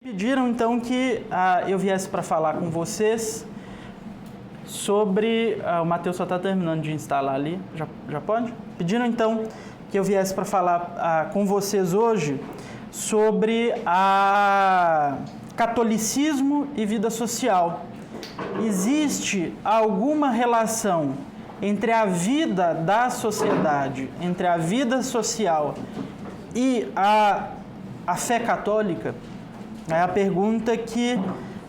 Pediram então que eu viesse para falar com vocês sobre... o Matheus só está terminando de instalar ali, já pode? Pediram então que eu viesse para falar com vocês hoje sobre catolicismo e vida social. Existe alguma relação entre a vida da sociedade, entre a vida social e a fé católica? É a pergunta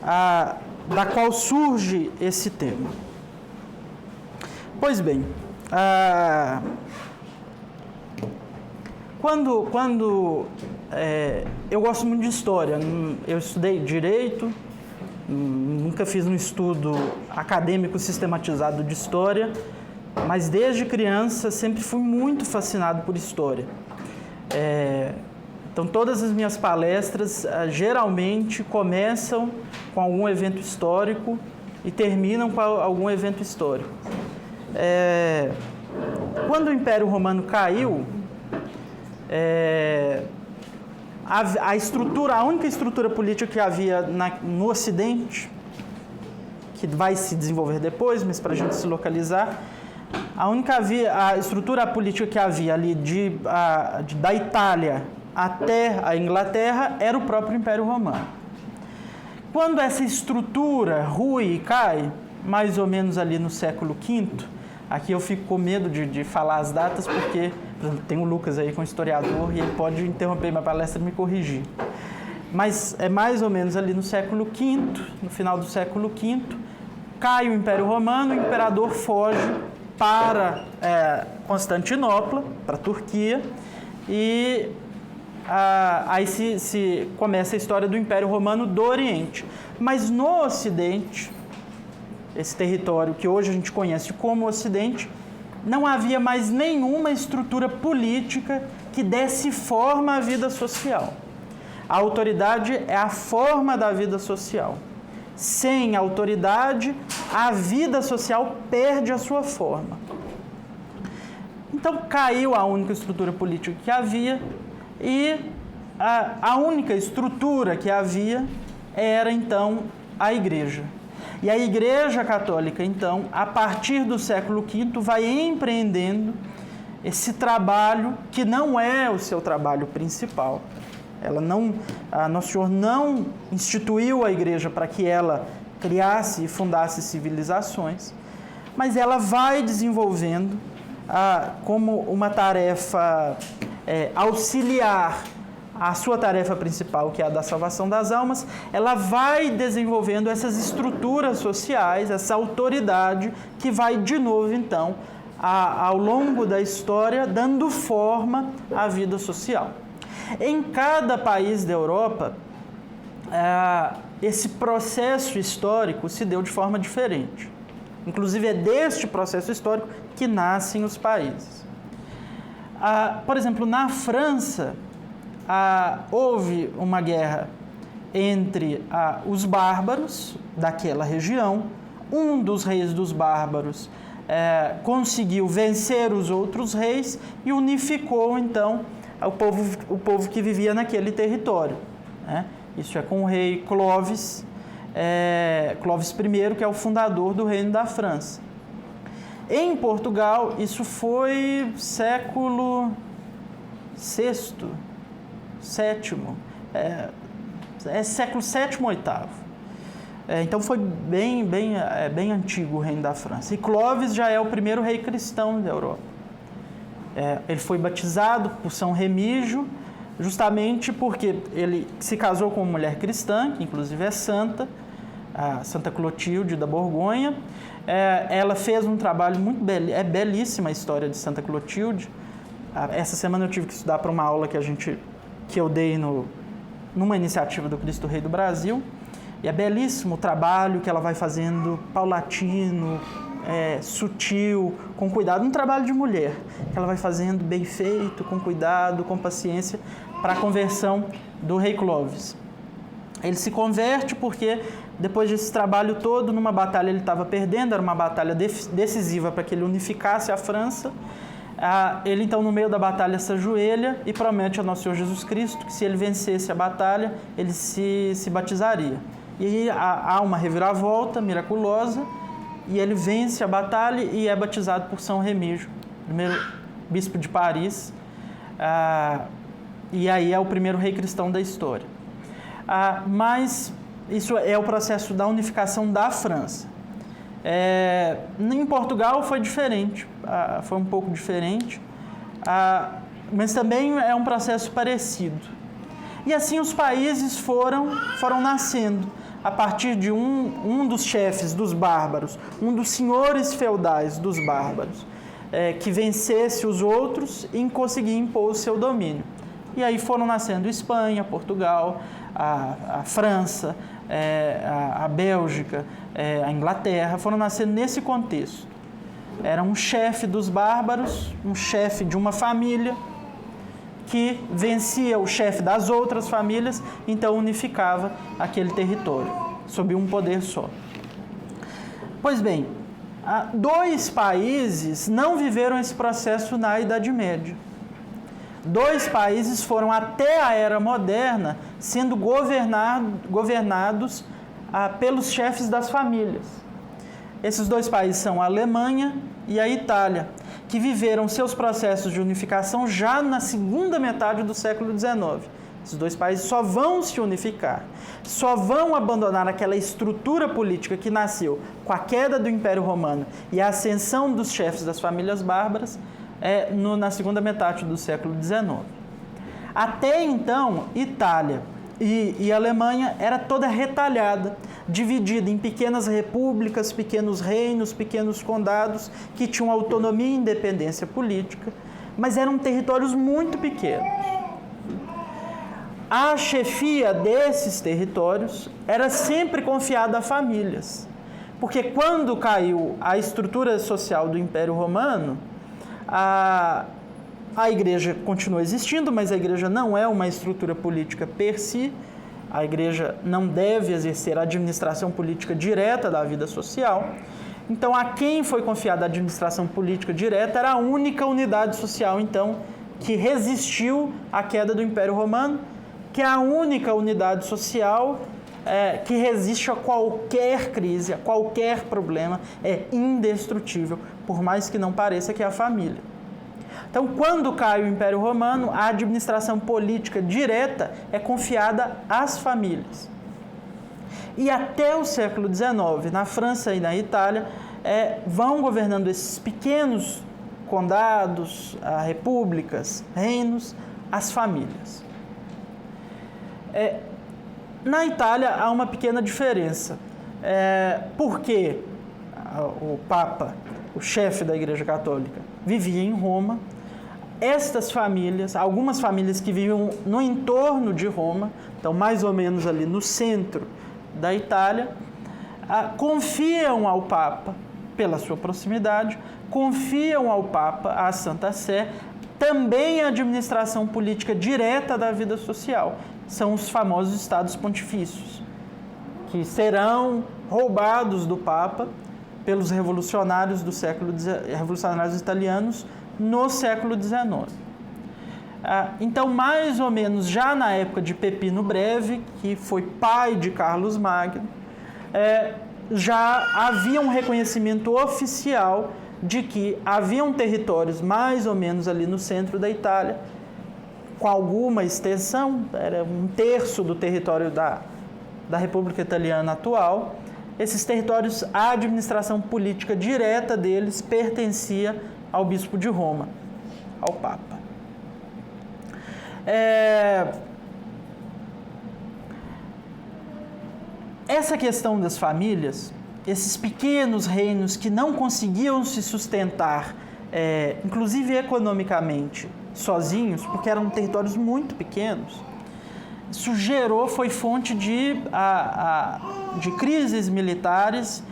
da qual surge esse tema. Pois bem, eu gosto muito de história, eu estudei direito, nunca fiz um estudo acadêmico sistematizado de história, mas desde criança sempre fui muito fascinado por história. Então, todas as minhas palestras geralmente começam com algum evento histórico e terminam com algum evento histórico. Quando o Império Romano caiu, a única estrutura política que havia no Ocidente, que vai se desenvolver depois, mas para a gente se localizar, a estrutura política que havia ali da Itália até a Inglaterra era o próprio Império Romano. Quando essa estrutura rui e cai, mais ou menos ali no século V, aqui eu fico com medo de falar as datas, porque, por exemplo, tem o Lucas aí com historiador e ele pode interromper minha palestra e me corrigir. Mas é mais ou menos ali no século V, no final do século V, cai o Império Romano, o imperador foge para Constantinopla, para a Turquia, e aí se começa a história do Império Romano do Oriente. Mas no Ocidente, esse território que hoje a gente conhece como Ocidente, não havia mais nenhuma estrutura política que desse forma à vida social. A autoridade é a forma da vida social. Sem autoridade, a vida social perde a sua forma. Então caiu a única estrutura política que havia, e a única estrutura que havia era, então, a Igreja. E a Igreja Católica, então, a partir do século V, vai empreendendo esse trabalho que não é o seu trabalho principal. Nosso Senhor não instituiu a Igreja para que ela criasse e fundasse civilizações, mas ela vai desenvolvendo como uma tarefa auxiliar à sua tarefa principal, que é a da salvação das almas. Ela vai desenvolvendo essas estruturas sociais, essa autoridade que vai de novo, então, ao longo da história, dando forma à vida social. Em cada país da Europa, esse processo histórico se deu de forma diferente. Inclusive, é deste processo histórico que nascem os países. Por exemplo, na França, houve uma guerra entre os bárbaros daquela região. Um dos reis dos bárbaros conseguiu vencer os outros reis e unificou, então, o povo que vivia naquele território. Isso é com o rei Clovis I, que é o fundador do Reino da França. Em Portugal, isso foi século VI, século VII, VIII. Então foi bem antigo o Reino da França. E Clovis já é o primeiro rei cristão da Europa. Ele foi batizado por São Remígio, justamente porque ele se casou com uma mulher cristã, que inclusive é santa, a Santa Clotilde da Borgonha. Ela fez um trabalho muito belíssima a história de Santa Clotilde. Essa semana eu tive que estudar para uma aula que eu dei numa iniciativa do Cristo Rei do Brasil. E é belíssimo o trabalho que ela vai fazendo, paulatino, sutil, com cuidado, um trabalho de mulher, que ela vai fazendo bem feito, com cuidado, com paciência, para a conversão do rei Clovis. Ele se converte porque, depois desse trabalho todo, numa batalha ele estava perdendo, era uma batalha decisiva para que ele unificasse a França. Ele então, no meio da batalha, se ajoelha e promete ao nosso Senhor Jesus Cristo que, se ele vencesse a batalha, ele se batizaria. E aí há uma reviravolta miraculosa e ele vence a batalha e é batizado por São Remígio, primeiro bispo de Paris, e aí é o primeiro rei cristão da história. Mas isso é o processo da unificação da França. Em Portugal foi diferente, foi um pouco diferente, mas também é um processo parecido. E assim os países foram nascendo a partir de um dos chefes dos bárbaros, um dos senhores feudais dos bárbaros, que vencesse os outros e conseguia impor o seu domínio. E aí foram nascendo Espanha, Portugal, a França, a Bélgica, a Inglaterra, foram nascendo nesse contexto. Era um chefe dos bárbaros, um chefe de uma família, que vencia o chefe das outras famílias, então unificava aquele território, sob um poder só. Pois bem, 2 países não viveram esse processo na Idade Média. 2 países foram até a Era Moderna sendo governados pelos chefes das famílias. Esses 2 países são a Alemanha e a Itália, que viveram seus processos de unificação já na segunda metade do século XIX. Esses 2 países só vão se unificar, só vão abandonar aquela estrutura política que nasceu com a queda do Império Romano e a ascensão dos chefes das famílias bárbaras na segunda metade do século XIX. Até então, Itália e Alemanha era toda retalhada, dividida em pequenas repúblicas, pequenos reinos, pequenos condados, que tinham autonomia e independência política, mas eram territórios muito pequenos. A chefia desses territórios era sempre confiada a famílias, porque quando caiu a estrutura social do Império Romano, a igreja continua existindo, mas a igreja não é uma estrutura política per si. A igreja não deve exercer a administração política direta da vida social. Então, a quem foi confiada a administração política direta era a única unidade social, então, que resistiu à queda do Império Romano, que é a única unidade social que resiste a qualquer crise, a qualquer problema, é indestrutível, por mais que não pareça, que é a família. Então, quando cai o Império Romano, a administração política direta é confiada às famílias. E até o século XIX, na França e na Itália, vão governando esses pequenos condados, repúblicas, reinos, as famílias. Na Itália há uma pequena diferença, porque o Papa, o chefe da Igreja Católica, vivia em Roma. Estas famílias, algumas famílias que viviam no entorno de Roma, então mais ou menos ali no centro da Itália, confiam ao Papa, pela sua proximidade, confiam ao Papa, à Santa Sé, também a administração política direta da vida social. São os famosos Estados Pontifícios, que serão roubados do Papa pelos revolucionários revolucionários italianos no século XIX. Então, mais ou menos já na época de Pepino Breve, que foi pai de Carlos Magno, já havia um reconhecimento oficial de que haviam territórios mais ou menos ali no centro da Itália, com alguma extensão, era 1/3 do território da República Italiana atual. Esses territórios, a administração política direta deles pertencia ao bispo de Roma, ao Papa. Essa questão das famílias, esses pequenos reinos que não conseguiam se sustentar, inclusive economicamente, sozinhos, porque eram territórios muito pequenos, isso foi fonte de crises militares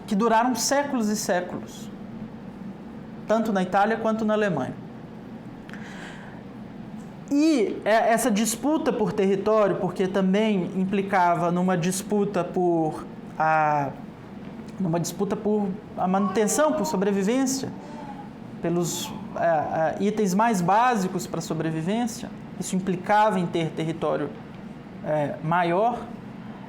que duraram séculos e séculos, tanto na Itália quanto na Alemanha. E essa disputa por território, porque também implicava numa disputa por a manutenção, por sobrevivência, pelos itens mais básicos para a sobrevivência, isso implicava em ter território maior,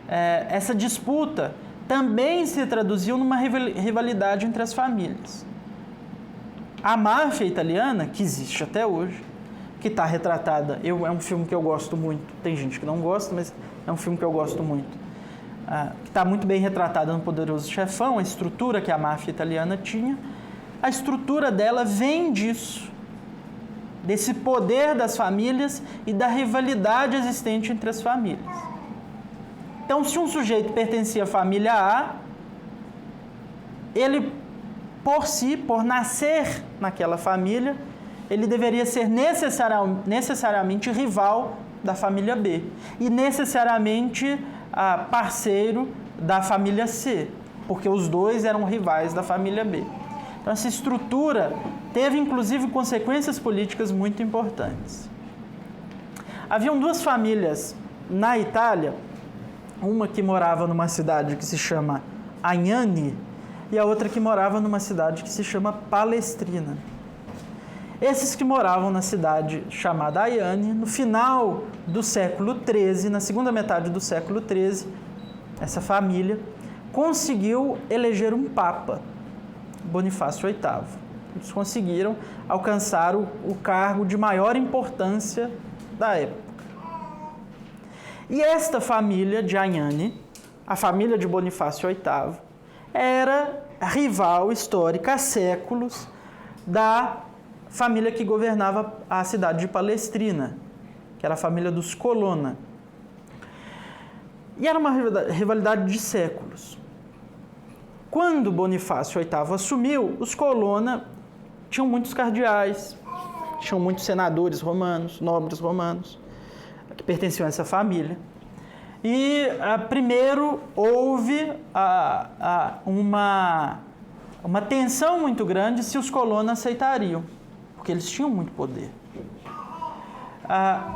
essa disputa também se traduziu numa rivalidade entre as famílias. A máfia italiana, que existe até hoje, que está retratada, é um filme que eu gosto muito, tem gente que não gosta, mas é um filme que eu gosto muito, que está muito bem retratada no Poderoso Chefão, a estrutura que a máfia italiana tinha, a estrutura dela vem disso, desse poder das famílias e da rivalidade existente entre as famílias. Então, se um sujeito pertencia à família A, ele, por nascer naquela família, ele deveria ser necessariamente rival da família B e necessariamente parceiro da família C, porque os dois eram rivais da família B. Então, essa estrutura teve, inclusive, consequências políticas muito importantes. Haviam duas famílias na Itália, uma que morava numa cidade que se chama Anagni e a outra que morava numa cidade que se chama Palestrina. Esses que moravam na cidade chamada Anagni, no final do século XIII, na segunda metade do século XIII, essa família conseguiu eleger um papa, Bonifácio VIII. Eles conseguiram alcançar o cargo de maior importância da época. E esta família de Anagni, a família de Bonifácio VIII, era rival histórica há séculos da família que governava a cidade de Palestrina, que era a família dos Colonna. E era uma rivalidade de séculos. Quando Bonifácio VIII assumiu, os Colonna tinham muitos cardeais, tinham muitos senadores romanos, nobres romanos, que pertenciam a essa família. E primeiro houve uma tensão muito grande se os Colonna aceitariam, porque eles tinham muito poder.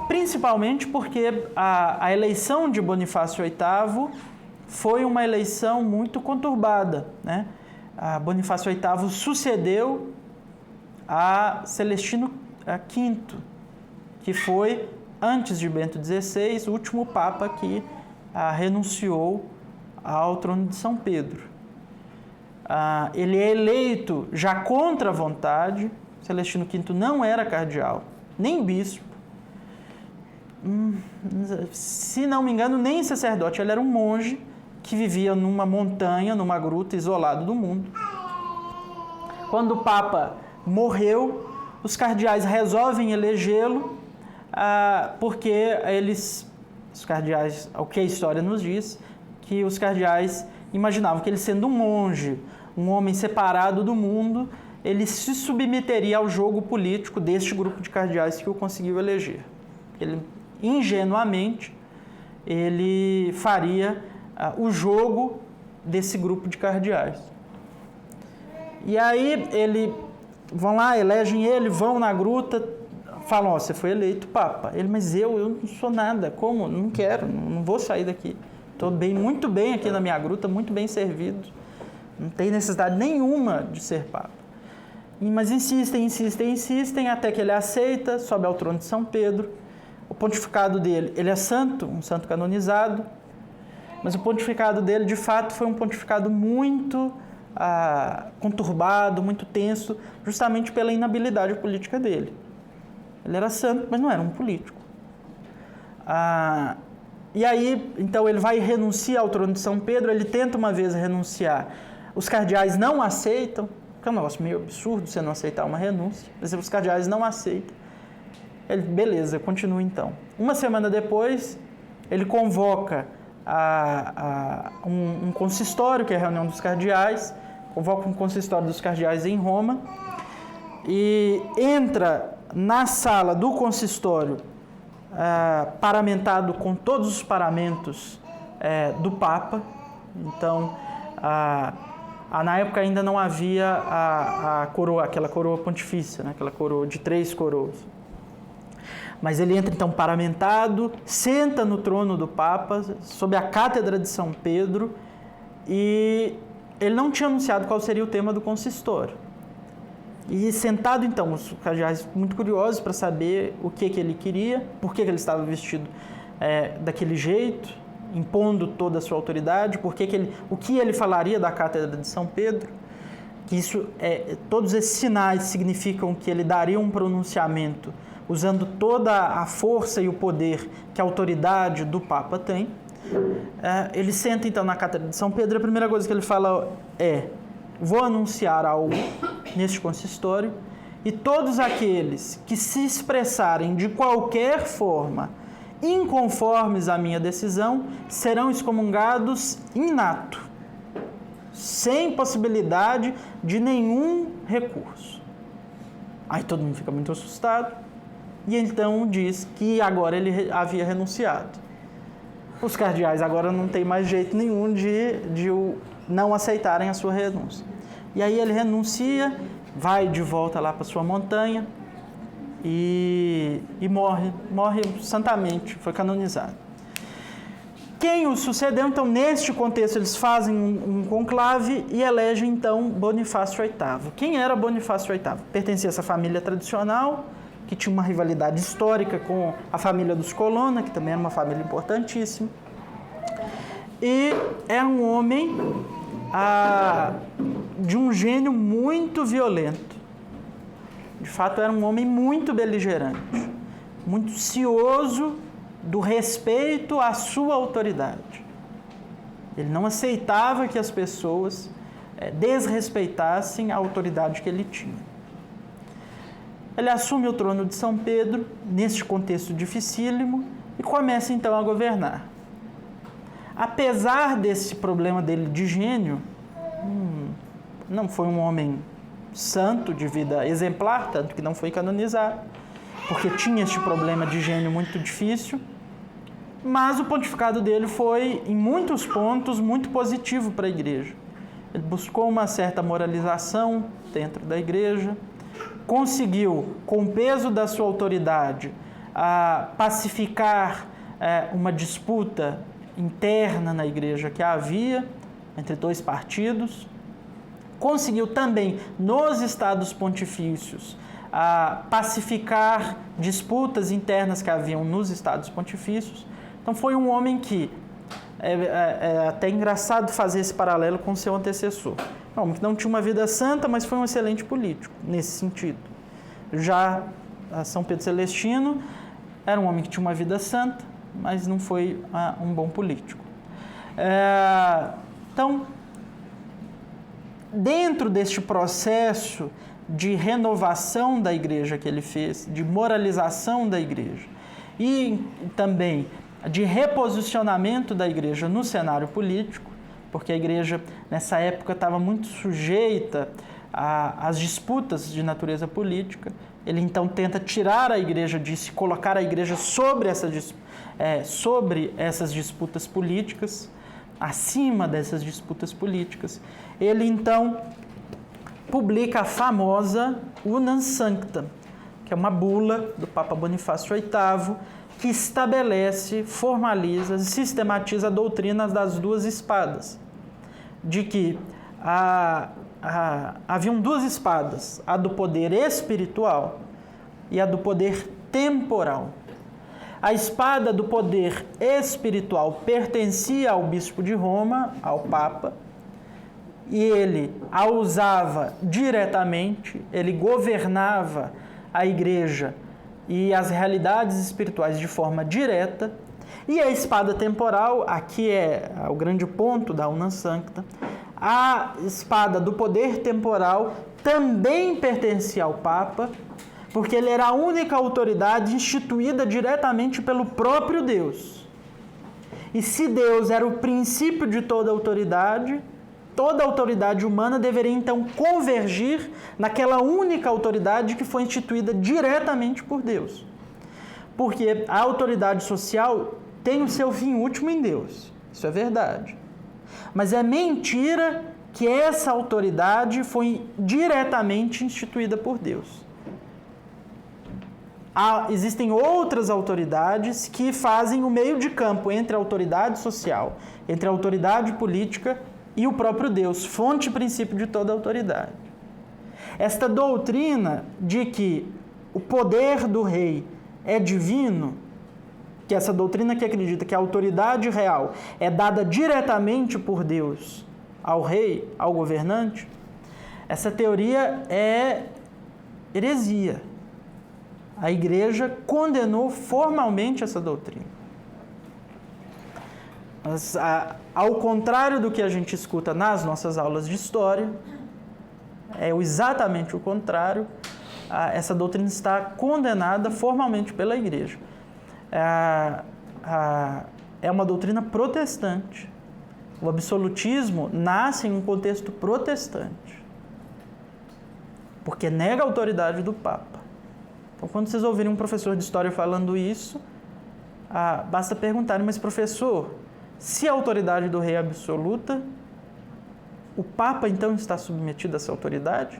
Principalmente porque a eleição de Bonifácio VIII foi uma eleição muito conturbada, né? Bonifácio VIII sucedeu a Celestino V, que foi, antes de Bento XVI, o último papa que renunciou ao trono de São Pedro. Ele é eleito já contra a vontade. Celestino V não era cardeal, nem bispo, se não me engano, nem sacerdote. Ele era um monge que vivia numa montanha, numa gruta, isolado do mundo. Quando o Papa morreu, os cardeais resolvem elegê-lo, porque os cardeais, o que a história nos diz, que os cardeais imaginavam que ele, sendo um monge, um homem separado do mundo, ele se submeteria ao jogo político deste grupo de cardeais que o conseguiu eleger. Ele, ingenuamente, ele faria o jogo desse grupo de cardeais. E aí vão lá, elegem ele, vão na gruta, falam: você foi eleito papa. Ele: mas eu não sou nada, como? Não quero, não vou sair daqui. Estou muito bem aqui na minha gruta, muito bem servido. Não tem necessidade nenhuma de ser papa. Mas insistem, até que ele aceita, sobe ao trono de São Pedro. O pontificado dele, ele é santo, um santo canonizado, mas o pontificado dele, de fato, foi um pontificado muito conturbado, muito tenso, justamente pela inabilidade política dele. Ele era santo, mas não era um político. E aí, então, ele vai e renuncia ao trono de São Pedro. Ele tenta uma vez renunciar. Os cardeais não aceitam, que é um negócio meio absurdo você não aceitar uma renúncia. Mas os cardeais não aceitam. Ele: beleza, continua então. Uma semana depois, ele convoca um consistório, que é a reunião dos cardeais, convoca um consistório dos cardeais em Roma, e entra na sala do consistório, paramentado com todos os paramentos do Papa. Então, na época ainda não havia a coroa, aquela coroa pontifícia, né? Aquela coroa de 3 coroas. Mas ele entra então paramentado, senta no trono do Papa, sob a cátedra de São Pedro, e ele não tinha anunciado qual seria o tema do consistório. E sentado, então, os cardeais muito curiosos para saber o que ele queria, por que ele estava vestido daquele jeito, impondo toda a sua autoridade, o que ele falaria da Cátedra de São Pedro, que todos esses sinais significam que ele daria um pronunciamento usando toda a força e o poder que a autoridade do Papa tem. Ele senta, então, na Cátedra de São Pedro, a primeira coisa que ele fala vou anunciar algo neste consistório, e todos aqueles que se expressarem de qualquer forma inconformes à minha decisão serão excomungados in nato, sem possibilidade de nenhum recurso. Aí todo mundo fica muito assustado, e então diz que agora ele havia renunciado. Os cardeais agora não tem mais jeito nenhum de não aceitarem a sua renúncia. E aí ele renuncia, vai de volta lá para sua montanha e morre santamente, foi canonizado. Quem o sucedeu, então, neste contexto, eles fazem um conclave e elegem, então, Bonifácio VIII. Quem era Bonifácio VIII? Pertencia a essa família tradicional, que tinha uma rivalidade histórica com a família dos Colonna, que também era uma família importantíssima. E é um homem de um gênio muito violento. De fato, era um homem muito beligerante, muito cioso do respeito à sua autoridade. Ele não aceitava que as pessoas desrespeitassem a autoridade que ele tinha. Ele assume o trono de São Pedro, neste contexto dificílimo, e começa então a governar. Apesar desse problema dele de gênio, não foi um homem santo, de vida exemplar, tanto que não foi canonizado, porque tinha este problema de gênio muito difícil, mas o pontificado dele foi, em muitos pontos, muito positivo para a igreja. Ele buscou uma certa moralização dentro da igreja, conseguiu, com o peso da sua autoridade, pacificar uma disputa interna na igreja que havia entre dois partidos, conseguiu também, nos estados pontifícios, pacificar disputas internas que haviam nos estados pontifícios. Então foi um homem que, é até engraçado fazer esse paralelo com o seu antecessor, um homem que não tinha uma vida santa, mas foi um excelente político, nesse sentido. Já São Pedro Celestino era um homem que tinha uma vida santa, mas não foi um bom político. Então, dentro deste processo de renovação da igreja que ele fez, de moralização da igreja e também de reposicionamento da igreja no cenário político, porque a igreja nessa época estava muito sujeita às disputas de natureza política. Ele então tenta tirar a igreja disso, colocar a igreja sobre essas disputas políticas, acima dessas disputas políticas. Ele então publica a famosa Unam Sanctam, que é uma bula do Papa Bonifácio VIII, que estabelece, formaliza, sistematiza a doutrina das duas espadas, de que haviam duas espadas, a do poder espiritual e a do poder temporal. A espada do poder espiritual pertencia ao bispo de Roma, ao Papa, e ele a usava diretamente, ele governava a igreja e as realidades espirituais de forma direta. E a espada temporal, aqui é o grande ponto da Unam Sancta, a espada do poder temporal também pertencia ao Papa, porque ele era a única autoridade instituída diretamente pelo próprio Deus. E se Deus era o princípio de toda autoridade humana deveria então convergir naquela única autoridade que foi instituída diretamente por Deus. Porque a autoridade social tem o seu fim último em Deus, isso é verdade. Mas é mentira que essa autoridade foi diretamente instituída por Deus. Existem outras autoridades que fazem o meio de campo entre a autoridade social, entre a autoridade política e o próprio Deus, fonte e princípio de toda autoridade. Esta doutrina de que o poder do rei é divino, que essa doutrina que acredita que a autoridade real é dada diretamente por Deus ao rei, ao governante, essa teoria é heresia. A igreja condenou formalmente essa doutrina. Mas, ao contrário do que a gente escuta nas nossas aulas de história, é exatamente o contrário, essa doutrina está condenada formalmente pela igreja. É uma doutrina protestante. O absolutismo nasce em um contexto protestante, porque nega a autoridade do Papa. Então, quando vocês ouvirem um professor de história falando isso, basta perguntarem, mas professor, se a autoridade do rei é absoluta, o Papa então está submetido a essa autoridade?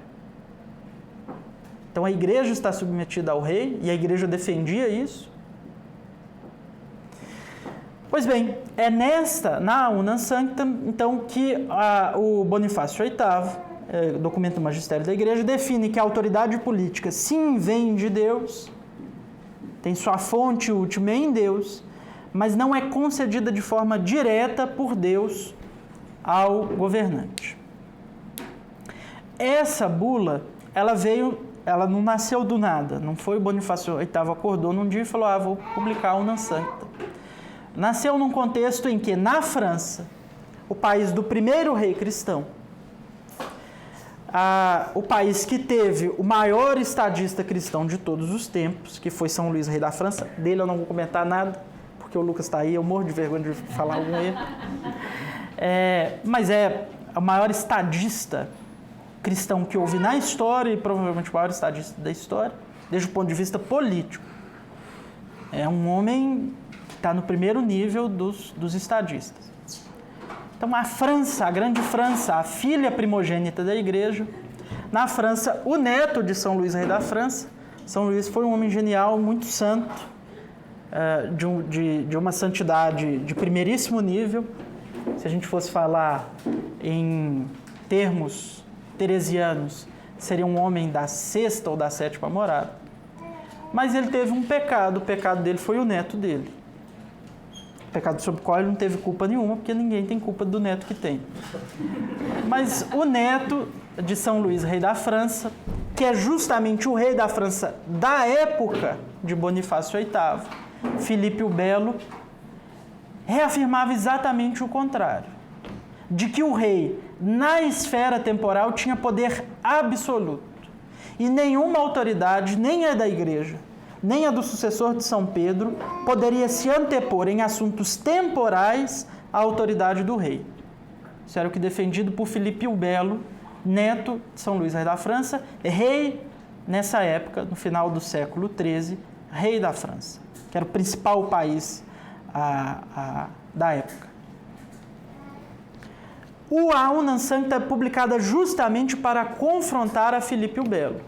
Então a igreja está submetida ao rei e a igreja defendia isso? Pois bem, é na Unam Sanctam, então, que o Bonifácio VIII, documento magistério da igreja, define que a autoridade política sim vem de Deus, tem sua fonte última em Deus, mas não é concedida de forma direta por Deus ao governante. Essa bula, ela não nasceu do nada, não foi o Bonifácio VIII acordou num dia e falou, vou publicar a Unam Sanctam. Nasceu num contexto em que, na França, o país do primeiro rei cristão, o país que teve o maior estadista cristão de todos os tempos, que foi São Luís, rei da França, dele eu não vou comentar nada, porque o Lucas está aí, eu morro de vergonha de falar algum erro. Mas é o maior estadista cristão que houve na história e provavelmente o maior estadista da história, desde o ponto de vista político. É um homem que está no primeiro nível dos estadistas. Então, a França, a grande França, a filha primogênita da igreja, na França, o neto de São Luís, rei da França. São Luís foi um homem genial, muito santo, de uma santidade de primeiríssimo nível. Se a gente fosse falar em termos teresianos, seria um homem da sexta ou da sétima morada. Mas ele teve um pecado, o pecado dele foi o neto dele. Pecado sobre o qual ele não teve culpa nenhuma, porque ninguém tem culpa do neto que tem. Mas o neto de São Luís, rei da França, que é justamente o rei da França da época de Bonifácio VIII, Filipe o Belo, reafirmava exatamente o contrário, de que o rei, na esfera temporal, tinha poder absoluto, e nenhuma autoridade, nem a da igreja, nem a do sucessor de São Pedro, poderia se antepor em assuntos temporais à autoridade do rei. Isso era o que defendido por Filipe o Belo, neto de São Luís, rei da França, rei, nessa época, no final do século XIII, rei da França, que era o principal país da época. A Unam Sancta é publicada justamente para confrontar a Filipe o Belo,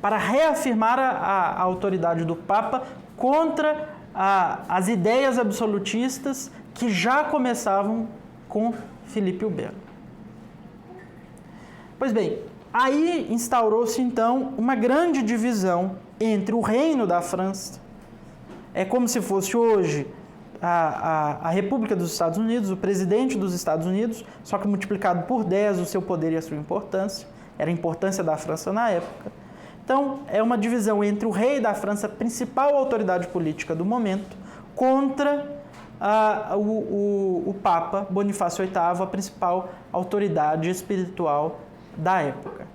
para reafirmar a autoridade do Papa contra as ideias absolutistas que já começavam com Filipe o Belo. Pois bem, aí instaurou-se então uma grande divisão entre o reino da França. É como se fosse hoje a República dos Estados Unidos, o presidente dos Estados Unidos, só que multiplicado por 10 o seu poder e a sua importância. Era a importância da França na época. Então, é uma divisão entre o rei da França, principal autoridade política do momento, contra o Papa Bonifácio VIII, a principal autoridade espiritual da época.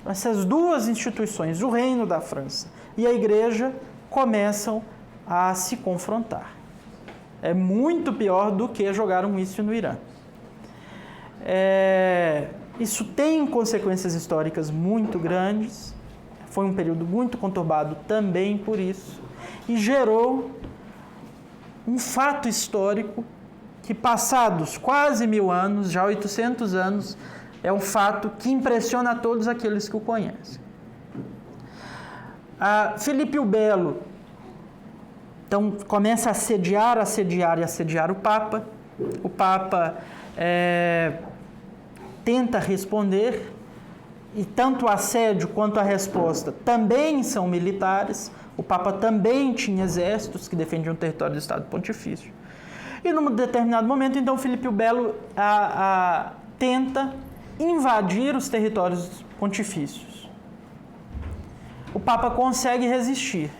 Essas duas instituições, o reino da França e a igreja, começam a se confrontar. É muito pior do que jogar um míssil no Irã. Isso tem consequências históricas muito grandes, foi um período muito conturbado também por isso, e gerou um fato histórico que, passados quase 1000 anos, já 800 anos, é um fato que impressiona a todos aqueles que o conhecem. Filipe o Belo, então, começa a assediar o Papa. O Papa tenta responder e tanto o assédio quanto a resposta também são militares. O Papa também tinha exércitos que defendiam o território do Estado Pontifício. E num determinado momento, então, Filipe o Belo tenta invadir os territórios pontifícios. O Papa consegue resistir,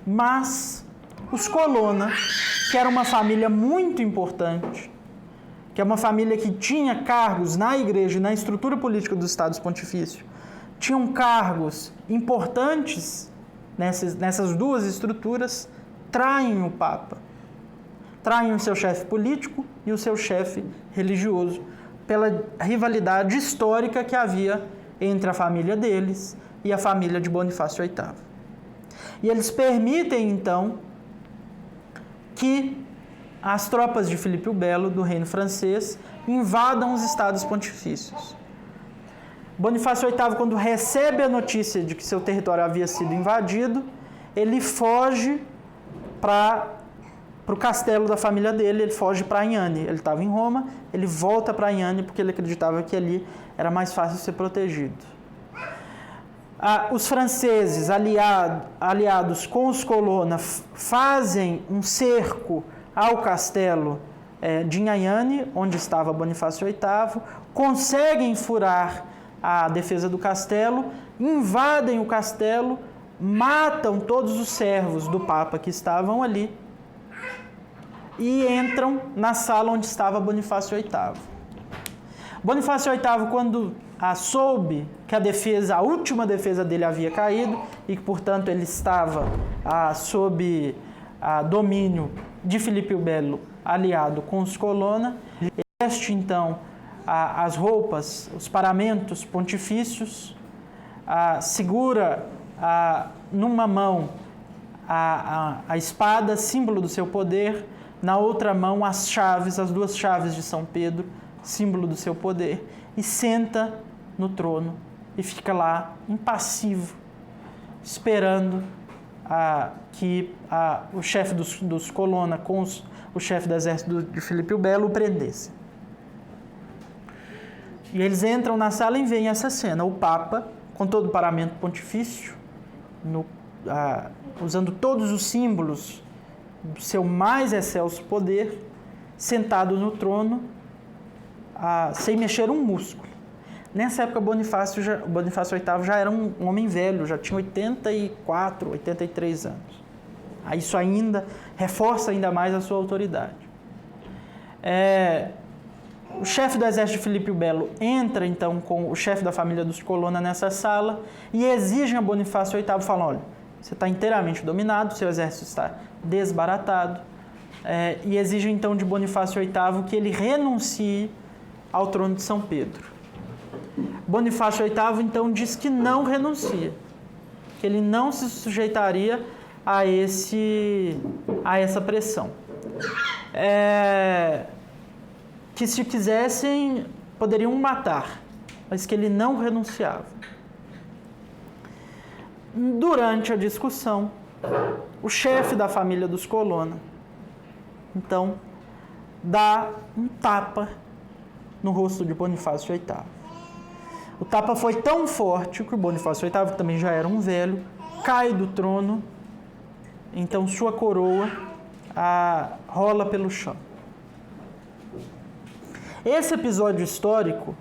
mas os Colonna, que era uma família muito importante, que é uma família que tinha cargos na igreja e na estrutura política dos Estados Pontifícios, tinham cargos importantes nessas duas estruturas, traem o Papa. Traem o seu chefe político e o seu chefe religioso, pela rivalidade histórica que havia entre a família deles e a família de Bonifácio VIII. E eles permitem, então, que as tropas de Filipe o Belo, do reino francês, invadam os estados pontifícios. Bonifácio VIII, quando recebe a notícia de que seu território havia sido invadido, ele foge para o castelo da família dele, ele foge para Anhane. Ele estava em Roma, ele volta para Anhane porque ele acreditava que ali era mais fácil ser protegido. Os franceses, aliados com os Colonna, fazem um cerco ao castelo de Anhane, onde estava Bonifácio VIII, conseguem furar a defesa do castelo, invadem o castelo, matam todos os servos do Papa que estavam ali e entram na sala onde estava Bonifácio VIII. Bonifácio VIII, quando soube que a última defesa dele havia caído e que, portanto, ele estava sob domínio de Filipe o Belo, aliado com os Colonna, ele veste, então, as roupas, os paramentos pontifícios, segura numa mão a espada, símbolo do seu poder, na outra mão as duas chaves de São Pedro, símbolo do seu poder, e senta no trono e fica lá impassivo, esperando que o chefe dos Colonna com o chefe do exército de Filipe o Belo o prendesse. E eles entram na sala e veem essa cena, o Papa, com todo o paramento pontifício, usando todos os símbolos do seu mais excelso poder, sentado no trono, sem mexer um músculo. Nessa época, Bonifácio VIII já era um homem velho, já tinha 84, 83 anos. Isso ainda reforça ainda mais a sua autoridade. O chefe do exército de Filipe o Belo entra, então, com o chefe da família dos Colonna nessa sala e exigem a Bonifácio VIII, falando, olha, você está inteiramente dominado, seu exército está desbaratado, e exigem, então, de Bonifácio VIII que ele renuncie ao trono de São Pedro. Bonifácio VIII, então, diz que não renuncia, que ele não se sujeitaria a essa pressão. Que se quisessem, poderiam matar, mas que ele não renunciava. Durante a discussão, o chefe da família dos Colonna, então, dá um tapa no rosto de Bonifácio VIII. O tapa foi tão forte que o Bonifácio VIII, que também já era um velho, cai do trono, então sua coroa rola pelo chão. Esse episódio histórico,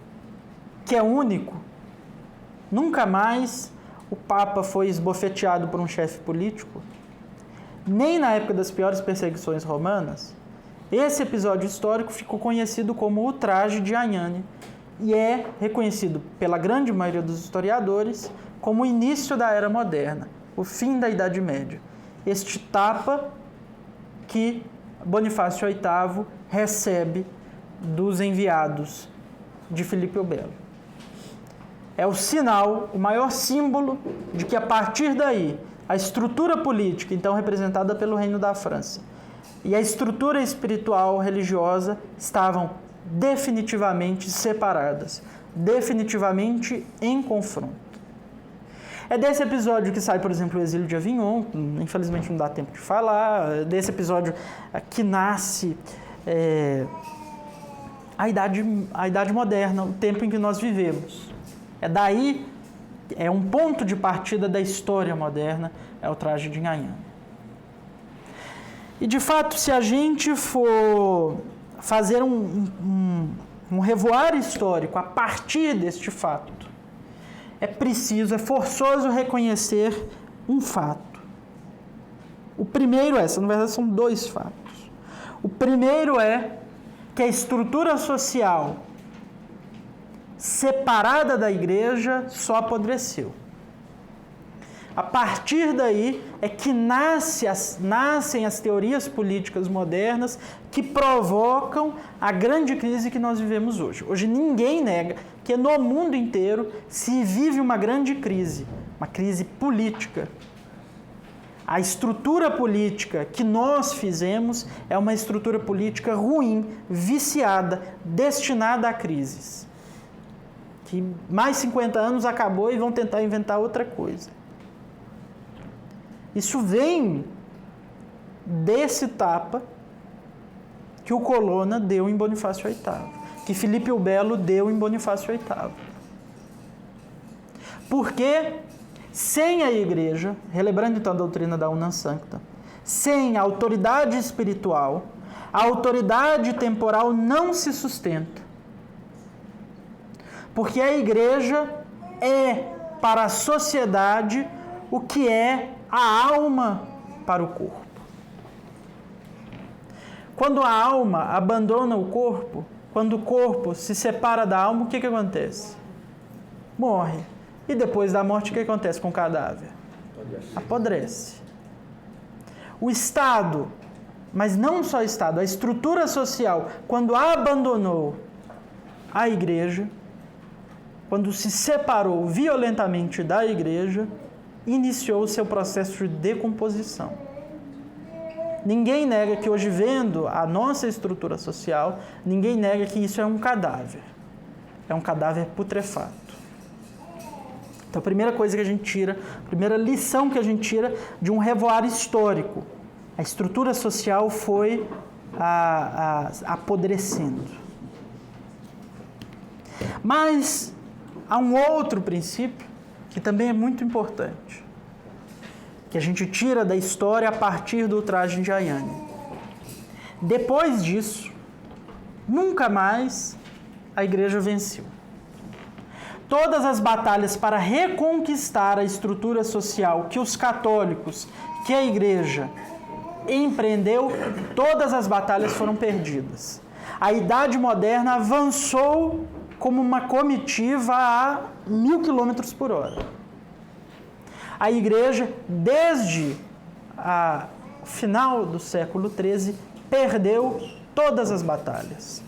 que é único, nunca mais o Papa foi esbofeteado por um chefe político, nem na época das piores perseguições romanas. Esse episódio histórico ficou conhecido como o Ultraje de Anhane e é reconhecido pela grande maioria dos historiadores como o início da Era Moderna, o fim da Idade Média. Este tapa que Bonifácio VIII recebe dos enviados de Filipe o Belo. É o sinal, o maior símbolo de que a partir daí a estrutura política, então representada pelo Reino da França, e a estrutura espiritual religiosa estavam definitivamente separadas, definitivamente em confronto. É desse episódio que sai, por exemplo, o Exílio de Avignon, infelizmente não dá tempo de falar, é desse episódio que nasce a idade moderna, o tempo em que nós vivemos. É daí, é um ponto de partida da história moderna, é o traje de Nhanhane. E, de fato, se a gente for fazer um revoar histórico a partir deste fato, é forçoso reconhecer um fato. O primeiro na verdade são dois fatos. O primeiro é que a estrutura social separada da igreja só apodreceu. A partir daí é que nascem as teorias políticas modernas que provocam a grande crise que nós vivemos hoje. Hoje ninguém nega que no mundo inteiro se vive uma grande crise, uma crise política. A estrutura política que nós fizemos é uma estrutura política ruim, viciada, destinada a crises. Que mais 50 anos acabou e vão tentar inventar outra coisa. Isso vem desse tapa que o Colonna deu em Bonifácio VIII, que Filipe o Belo deu em Bonifácio VIII. Porque sem a igreja, relembrando então a doutrina da Unam Sancta, sem a autoridade espiritual, a autoridade temporal não se sustenta. Porque a igreja é para a sociedade o que é a alma para o corpo. Quando a alma abandona o corpo, quando o corpo se separa da alma, o que acontece? Morre. E depois da morte, o que acontece com o cadáver? Apodrece. O Estado, mas não só o Estado, a estrutura social, quando abandonou a igreja, quando se separou violentamente da igreja, iniciou o seu processo de decomposição. Ninguém nega que hoje, vendo a nossa estrutura social, ninguém nega que isso é um cadáver. É um cadáver putrefato. Então, a primeira coisa que a gente tira, a primeira lição que a gente tira de um revoar histórico, a estrutura social foi apodrecendo. Mas há um outro princípio que também é muito importante, que a gente tira da história a partir do traje de Nhanhane. Depois disso, nunca mais a igreja venceu. Todas as batalhas para reconquistar a estrutura social que os católicos, que a igreja empreendeu, todas as batalhas foram perdidas. A Idade Moderna avançou como uma comitiva a 1000 km por hora. A igreja, desde o final do século XIII, perdeu todas as batalhas.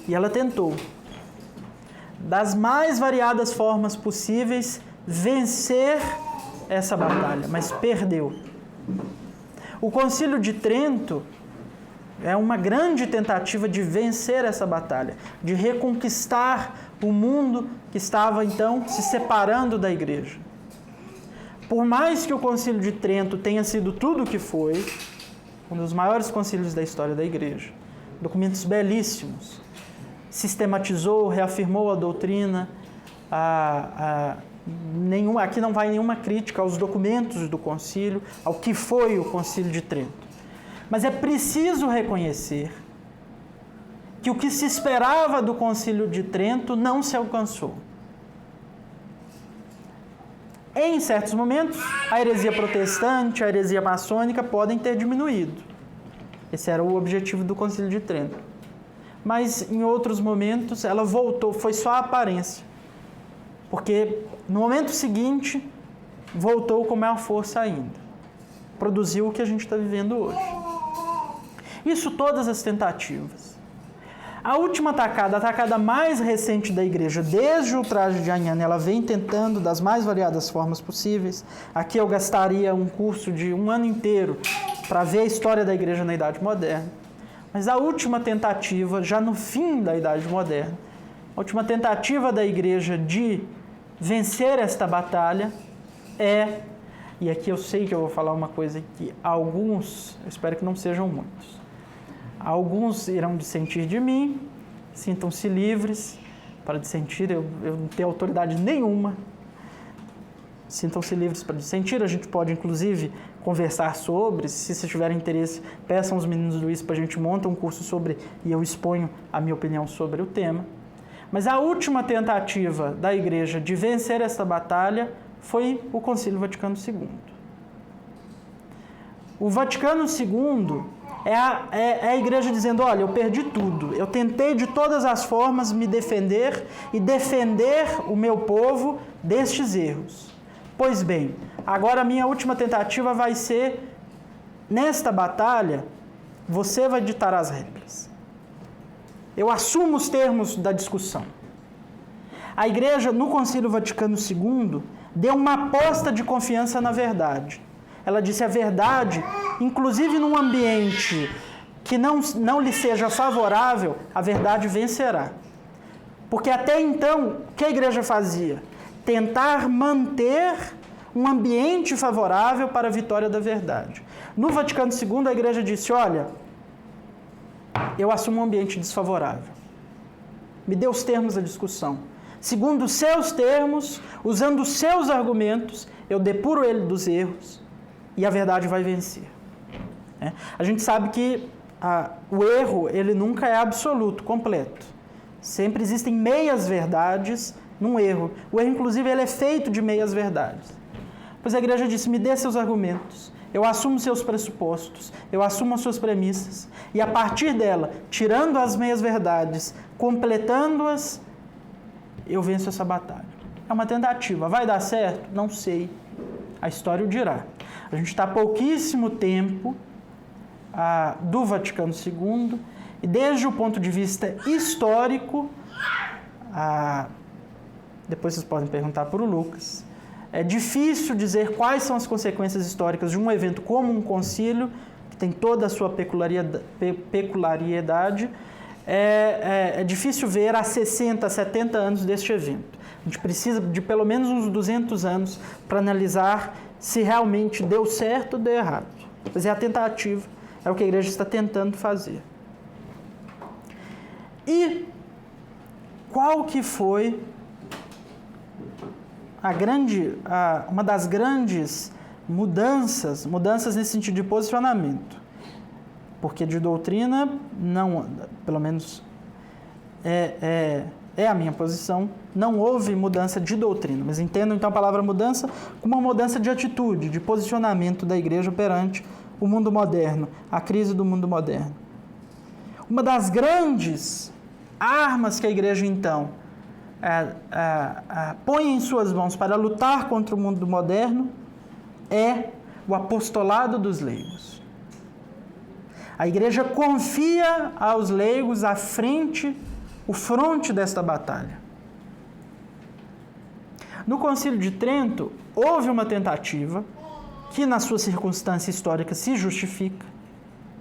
E ela tentou, das mais variadas formas possíveis, vencer essa batalha, mas perdeu. O Concílio de Trento é uma grande tentativa de vencer essa batalha, de reconquistar o mundo que estava, então, se separando da igreja. Por mais que o Concílio de Trento tenha sido tudo o que foi, um dos maiores concílios da história da igreja, documentos belíssimos, sistematizou, reafirmou a doutrina, aqui não vai nenhuma crítica aos documentos do concílio, ao que foi o Concílio de Trento. Mas é preciso reconhecer que o que se esperava do Concílio de Trento não se alcançou. Em certos momentos, a heresia protestante, a heresia maçônica podem ter diminuído. Esse era o objetivo do Concílio de Trento. Mas em outros momentos ela voltou, foi só a aparência. Porque no momento seguinte, voltou com maior força ainda. Produziu o que a gente está vivendo hoje. Isso todas as tentativas. A última atacada, a atacada mais recente da igreja, desde o traje de Nhanhane, ela vem tentando das mais variadas formas possíveis. Aqui eu gastaria um curso de 1 ano inteiro para ver a história da igreja na Idade Moderna. Mas a última tentativa, já no fim da Idade Moderna, a última tentativa da igreja de vencer esta batalha é, e aqui eu sei que eu vou falar uma coisa que alguns, eu espero que não sejam muitos, alguns irão dissentir de mim, sintam-se livres, para dissentir, eu não tenho autoridade nenhuma. Sintam-se livres para dissentir, a gente pode inclusive conversar sobre, se vocês tiverem interesse, peçam os meninos do ISPA, a gente monta um curso sobre, e eu exponho a minha opinião sobre o tema. Mas a última tentativa da Igreja de vencer esta batalha foi o Concílio Vaticano II. O Vaticano II é a Igreja dizendo, olha, eu perdi tudo, eu tentei de todas as formas me defender e defender o meu povo destes erros. Pois bem, agora a minha última tentativa vai ser, nesta batalha, você vai ditar as regras. Eu assumo os termos da discussão. A Igreja, no Concílio Vaticano II, deu uma aposta de confiança na verdade. Ela disse a verdade, inclusive num ambiente que não lhe seja favorável, a verdade vencerá. Porque até então, o que a Igreja fazia? Tentar manter um ambiente favorável para a vitória da verdade. No Vaticano II, a Igreja disse, olha, eu assumo um ambiente desfavorável. Me dê os termos da discussão. Segundo os seus termos, usando os seus argumentos, eu depuro ele dos erros e a verdade vai vencer. A gente sabe que o erro ele nunca é absoluto, completo. Sempre existem meias verdades num erro. O erro, inclusive, ele é feito de meias verdades. Pois a Igreja disse, me dê seus argumentos, eu assumo seus pressupostos, eu assumo as suas premissas, e a partir dela, tirando as meias verdades, completando-as, eu venço essa batalha. É uma tentativa. Vai dar certo? Não sei. A história o dirá. A gente está há pouquíssimo tempo do Vaticano II, e desde o ponto de vista histórico, depois vocês podem perguntar para o Lucas, é difícil dizer quais são as consequências históricas de um evento como um concílio, que tem toda a sua peculiaridade. É difícil ver há 60, 70 anos deste evento. A gente precisa de pelo menos uns 200 anos para analisar se realmente deu certo ou deu errado. Mas é a tentativa, é o que a Igreja está tentando fazer. E qual que foi uma das grandes mudanças nesse sentido de posicionamento? Porque de doutrina, não, pelo menos é a minha posição, não houve mudança de doutrina, mas entendo então a palavra mudança como uma mudança de atitude, de posicionamento da Igreja perante o mundo moderno, a crise do mundo moderno. Uma das grandes armas que a Igreja então põe em suas mãos para lutar contra o mundo moderno é o apostolado dos leigos. A Igreja confia aos leigos o fronte desta batalha. No Concílio de Trento, houve uma tentativa que, na sua circunstância histórica, se justifica,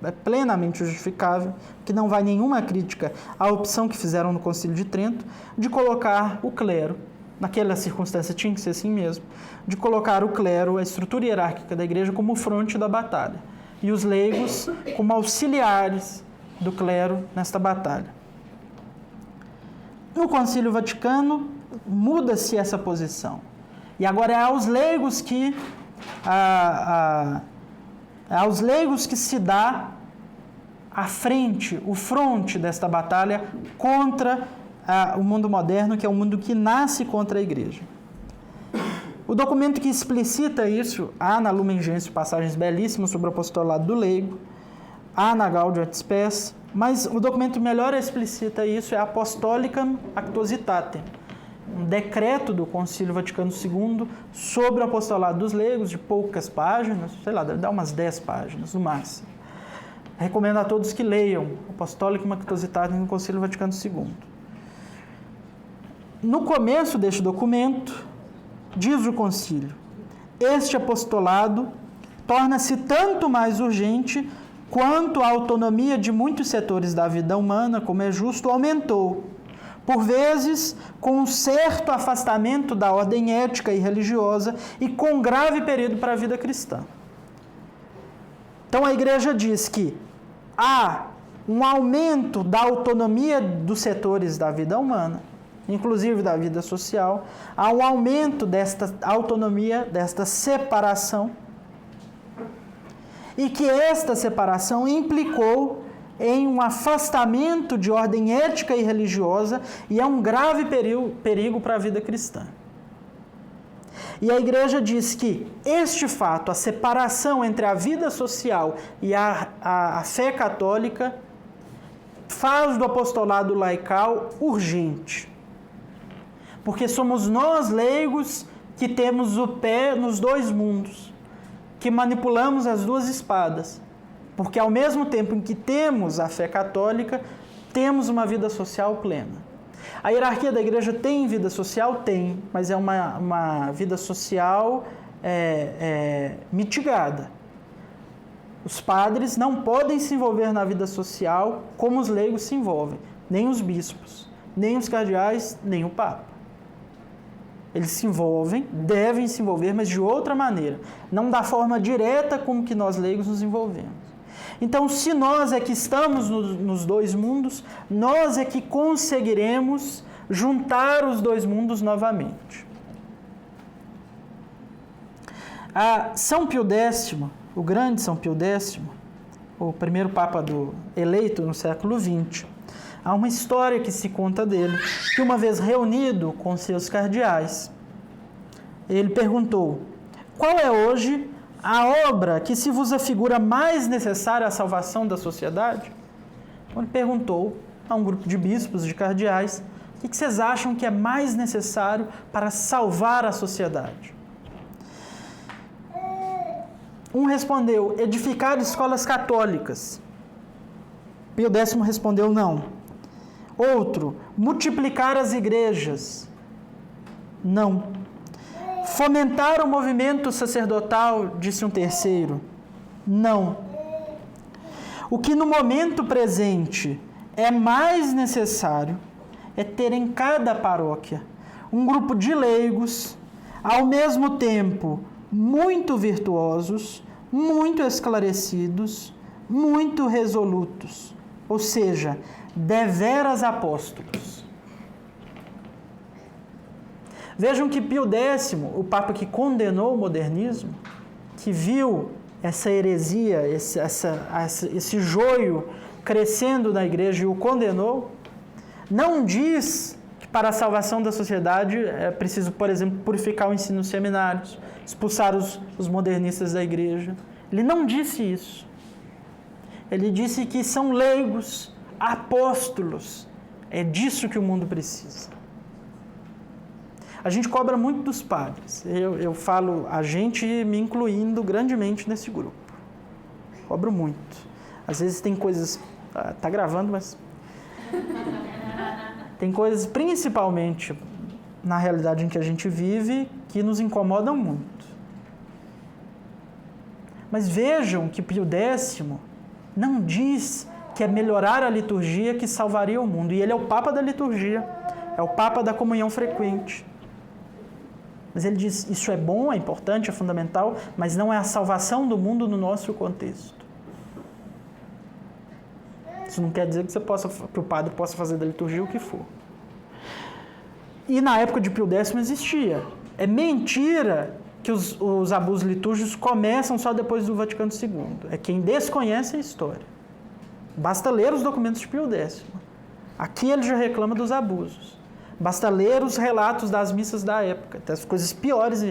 é plenamente justificável, que não vai nenhuma crítica à opção que fizeram no Concílio de Trento, de colocar o clero, naquela circunstância tinha que ser assim mesmo, de colocar o clero, a estrutura hierárquica da Igreja, como fronte da batalha, e os leigos como auxiliares do clero nesta batalha. No Concílio Vaticano, muda-se essa posição. E agora é aos leigos que se dá a frente, o fronte desta batalha contra o mundo moderno, que é um mundo que nasce contra a Igreja. O documento que explicita isso, há na Lumen Gentium passagens belíssimas sobre o apostolado do leigo, há na Gaudium et Spes, mas o documento melhor explicita isso é Apostolicam Actuositatem, um decreto do Concílio Vaticano II sobre o apostolado dos leigos, de poucas páginas, sei lá, deve dar umas 10 páginas no máximo. Recomendo a todos que leiam Apostolicam Actuositatem do Concílio Vaticano II. No começo deste documento, diz o concílio, este apostolado torna-se tanto mais urgente quanto a autonomia de muitos setores da vida humana, como é justo, aumentou, por vezes com um certo afastamento da ordem ética e religiosa e com grave perigo para a vida cristã. Então a Igreja diz que há um aumento da autonomia dos setores da vida humana, inclusive da vida social, há um aumento desta autonomia, desta separação, e que esta separação implicou em um afastamento de ordem ética e religiosa e é um grave perigo para a vida cristã. E a Igreja diz que este fato, a separação entre a vida social e a fé católica, faz do apostolado laical urgente. Porque somos nós, leigos, que temos o pé nos dois mundos, que manipulamos as duas espadas. Porque ao mesmo tempo em que temos a fé católica, temos uma vida social plena. A hierarquia da igreja tem vida social? Tem, mas é uma vida social mitigada. Os padres não podem se envolver na vida social como os leigos se envolvem, nem os bispos, nem os cardeais, nem o papa. Eles se envolvem, devem se envolver, mas de outra maneira, não da forma direta como que nós leigos nos envolvemos. Então, se nós é que estamos nos dois mundos, nós é que conseguiremos juntar os dois mundos novamente. São Pio X, o grande São Pio X, o primeiro Papa eleito no século XX, há uma história que se conta dele, que uma vez reunido com seus cardeais, ele perguntou: qual é hoje a obra que se vos afigura mais necessária à salvação da sociedade? Então, ele perguntou a um grupo de bispos, de cardeais, o que vocês acham que é mais necessário para salvar a sociedade? Um respondeu: edificar escolas católicas. Pio X respondeu: não. Outro: multiplicar as igrejas. Não. Fomentar o movimento sacerdotal, disse um terceiro. Não. O que no momento presente é mais necessário é ter em cada paróquia um grupo de leigos, ao mesmo tempo muito virtuosos, muito esclarecidos, muito resolutos, ou seja, deveras apóstolos. Vejam que Pio X, o Papa que condenou o modernismo, que viu essa heresia, esse joio crescendo na igreja e o condenou, não diz que para a salvação da sociedade é preciso, por exemplo, purificar o ensino nos seminários, expulsar os modernistas da igreja. Ele não disse isso. Ele disse que são leigos, apóstolos. É disso que o mundo precisa. A gente cobra muito dos padres. Eu falo a gente me incluindo grandemente nesse grupo. Cobro muito. Às vezes tem coisas... Tá gravando, mas... Tem coisas, principalmente na realidade em que a gente vive, que nos incomodam muito. Mas vejam que Pio X não diz que é melhorar a liturgia que salvaria o mundo. E ele é o Papa da liturgia. É o Papa da comunhão frequente. Mas ele diz, isso é bom, é importante, é fundamental, mas não é a salvação do mundo no nosso contexto. Isso não quer dizer que o padre possa fazer da liturgia o que for. E na época de Pio X existia. É mentira que os abusos litúrgicos começam só depois do Vaticano II. É quem desconhece a história. Basta ler os documentos de Pio X. Aqui ele já reclama dos abusos. Basta ler os relatos das missas da época, das coisas piores,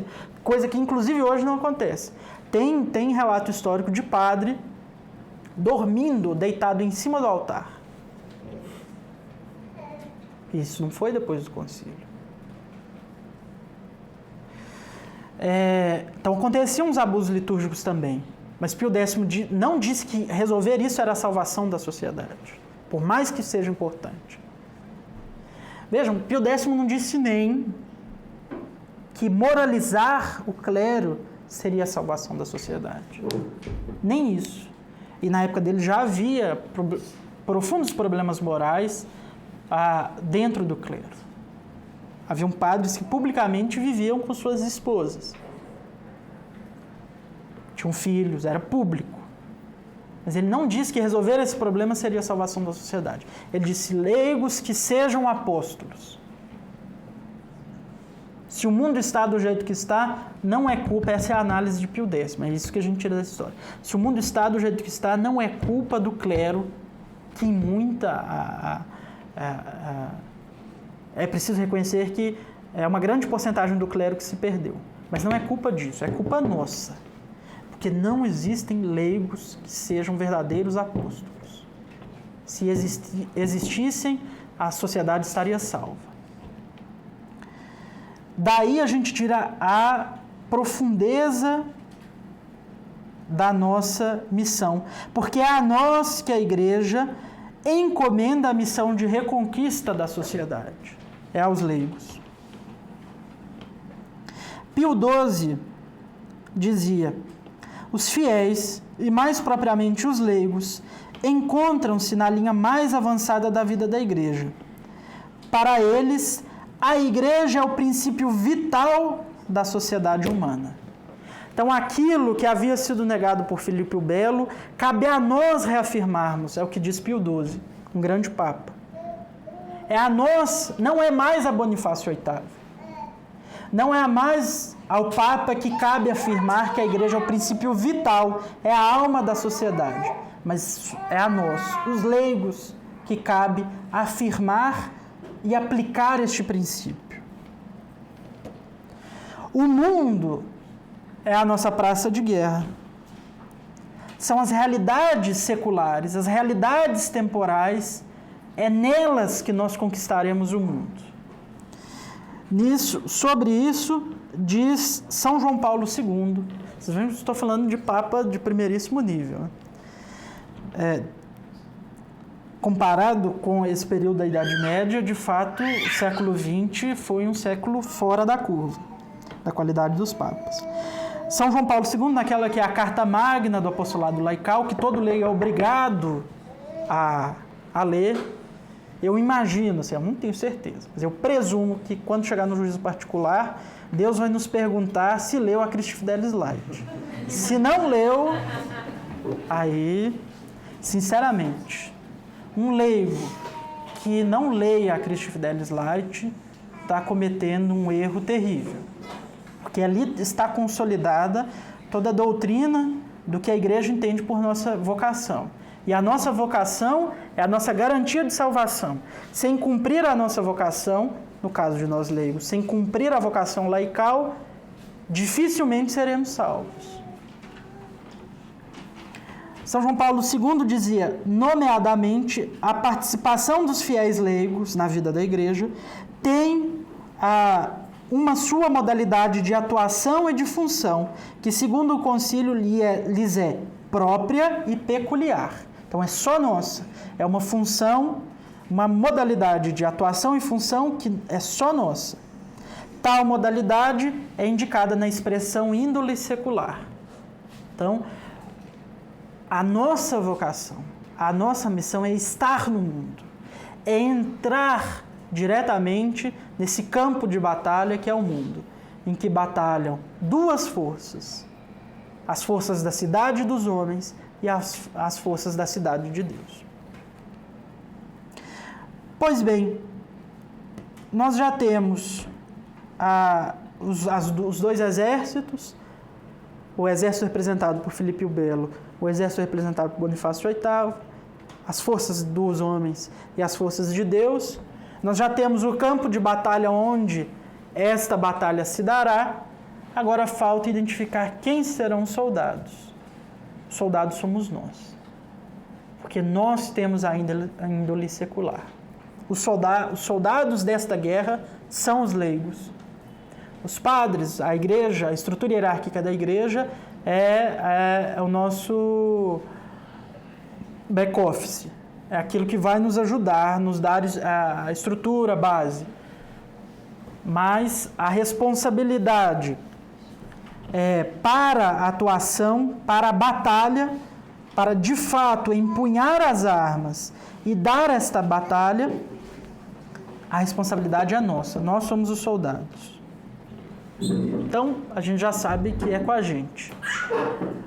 coisa que inclusive hoje não acontece. Tem relato histórico de padre dormindo, deitado em cima do altar. Isso não foi depois do concílio. Então aconteciam uns abusos litúrgicos também, mas Pio X não disse que resolver isso era a salvação da sociedade, por mais que seja importante. Vejam, Pio X não disse nem que moralizar o clero seria a salvação da sociedade. Nem isso. E na época dele já havia profundos problemas morais dentro do clero. Haviam padres que publicamente viviam com suas esposas. Tinham filhos, era público. Mas ele não disse que resolver esse problema seria a salvação da sociedade. Ele disse leigos que sejam apóstolos. Se o mundo está do jeito que está, não é culpa, essa é a análise de Pio X, é isso que a gente tira dessa história. Se o mundo está do jeito que está, não é culpa do clero, que é preciso reconhecer que é uma grande porcentagem do clero que se perdeu. Mas não é culpa disso, é culpa nossa. Porque não existem leigos que sejam verdadeiros apóstolos. Se existissem, a sociedade estaria salva. Daí a gente tira a profundeza da nossa missão. Porque é a nós que a igreja encomenda a missão de reconquista da sociedade. É aos leigos. Pio XII dizia: os fiéis, e mais propriamente os leigos, encontram-se na linha mais avançada da vida da igreja. Para eles, a igreja é o princípio vital da sociedade humana. Então, aquilo que havia sido negado por Filipe o Belo, cabe a nós reafirmarmos, é o que diz Pio XII, um grande papa. É a nós, não é mais a Bonifácio VIII. Não é mais ao Papa que cabe afirmar que a igreja é o princípio vital, é a alma da sociedade. Mas é a nós, os leigos, que cabe afirmar e aplicar este princípio. O mundo é a nossa praça de guerra. São as realidades seculares, as realidades temporais, é nelas que nós conquistaremos o mundo. Sobre isso, diz São João Paulo II. Vocês veem que estou falando de Papa de primeiríssimo nível. Comparado com esse período da Idade Média, de fato, o século XX foi um século fora da curva, da qualidade dos papas. São João Paulo II, naquela que é a carta magna do apostolado laical, que todo leigo é obrigado a ler. Eu imagino, eu não tenho certeza, mas eu presumo que quando chegar no juízo particular, Deus vai nos perguntar se leu a Christi Fidelis Light. Se não leu, aí, sinceramente, um leigo que não leia a Christi Fidelis Light está cometendo um erro terrível. Porque ali está consolidada toda a doutrina do que a igreja entende por nossa vocação. E a nossa vocação é a nossa garantia de salvação. Sem cumprir a nossa vocação, no caso de nós leigos, sem cumprir a vocação laical, dificilmente seremos salvos. São João Paulo II dizia, nomeadamente, a participação dos fiéis leigos na vida da igreja tem uma sua modalidade de atuação e de função, que, segundo o concílio, lhes é própria e peculiar. Então, é só nossa. É uma função, uma modalidade de atuação e função que é só nossa. Tal modalidade é indicada na expressão índole secular. Então, a nossa vocação, a nossa missão é estar no mundo, é entrar diretamente nesse campo de batalha que é o mundo, em que batalham duas forças, as forças da cidade dos homens e as forças da cidade de Deus. Pois bem, nós já temos os dois exércitos, o exército representado por Filipe o Belo, o exército representado por Bonifácio VIII, as forças dos homens e as forças de Deus. Nós já temos o campo de batalha onde esta batalha se dará. Agora falta identificar quem serão os soldados. Os soldados somos nós, porque nós temos a índole secular. Os soldados desta guerra são os leigos. Os padres, a igreja, a estrutura hierárquica da igreja é o nosso back-office. É aquilo que vai nos ajudar, nos dar a estrutura, a base. Mas a responsabilidade para a atuação, para a batalha, para de fato empunhar as armas e dar esta batalha, a responsabilidade é nossa. Nós somos os soldados. Então, a gente já sabe que é com a gente.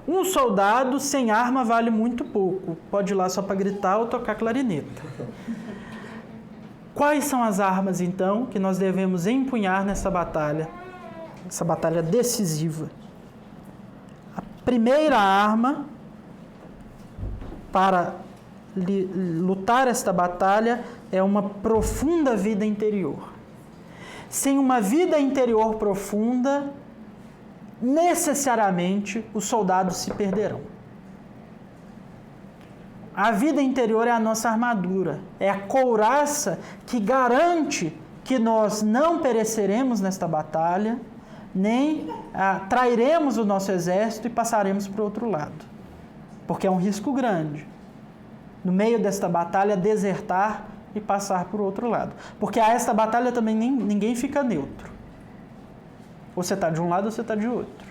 Um soldado sem arma vale muito pouco. Pode ir lá só para gritar ou tocar clarineta. Quais são as armas, então, que nós devemos empunhar nessa batalha decisiva? A primeira arma para lutar esta batalha é uma profunda vida interior. Sem uma vida interior profunda, necessariamente os soldados se perderão. A vida interior é a nossa armadura, é a couraça que garante que nós não pereceremos nesta batalha, nem trairemos o nosso exército e passaremos para o outro lado. Porque é um risco grande, no meio desta batalha, desertar e passar para o outro lado. Porque a esta batalha também ninguém fica neutro. Ou você está de um lado ou você está de outro.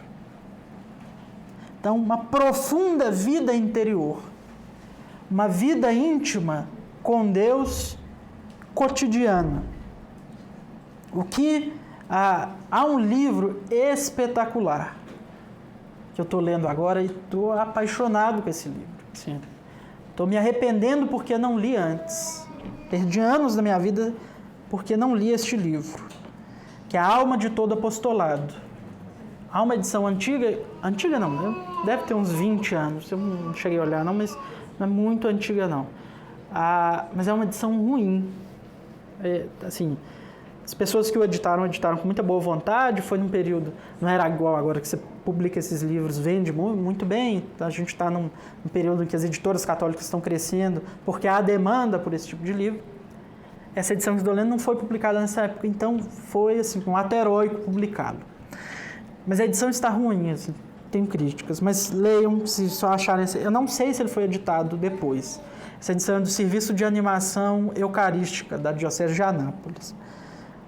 Então, uma profunda vida interior, uma vida íntima com Deus cotidiana. Há um livro espetacular que eu estou lendo agora e estou apaixonado com esse livro. Estou me arrependendo porque não li antes. Perdi anos da minha vida porque não li este livro, que é A Alma de Todo Apostolado. Há uma edição antiga não, deve ter uns 20 anos, eu não cheguei a olhar não, mas não é muito antiga não. Mas é uma edição ruim. As pessoas que o editaram com muita boa vontade, foi num período, não era igual agora que você publica esses livros, vende muito bem, a gente está num período em que as editoras católicas estão crescendo, porque há demanda por esse tipo de livro. Essa edição que estou lendo não foi publicada nessa época, então foi um ato heróico publicá-lo. Mas a edição está ruim, tem críticas, mas leiam se só acharem. Eu não sei se ele foi editado depois. Essa edição é do Serviço de Animação Eucarística da Diocese de Anápolis.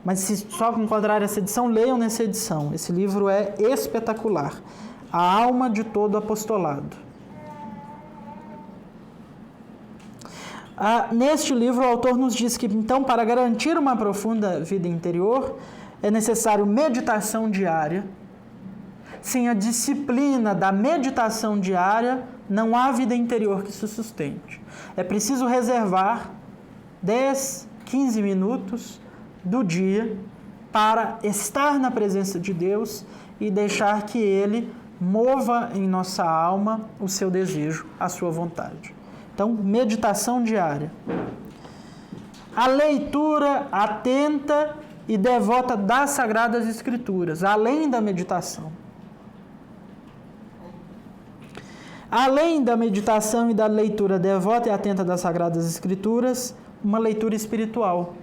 Mas se só encontrarem essa edição, leiam nessa edição. Esse livro é espetacular. A Alma de Todo Apostolado. Neste livro, o autor nos diz que, então, para garantir uma profunda vida interior, é necessário meditação diária. Sem a disciplina da meditação diária, não há vida interior que se sustente. É preciso reservar 10, 15 minutos do dia para estar na presença de Deus e deixar que Ele mova em nossa alma o seu desejo, a sua vontade. Então, meditação diária. A leitura atenta e devota das Sagradas Escrituras, além da meditação. Além da meditação e da leitura devota e atenta das Sagradas Escrituras, uma leitura espiritual.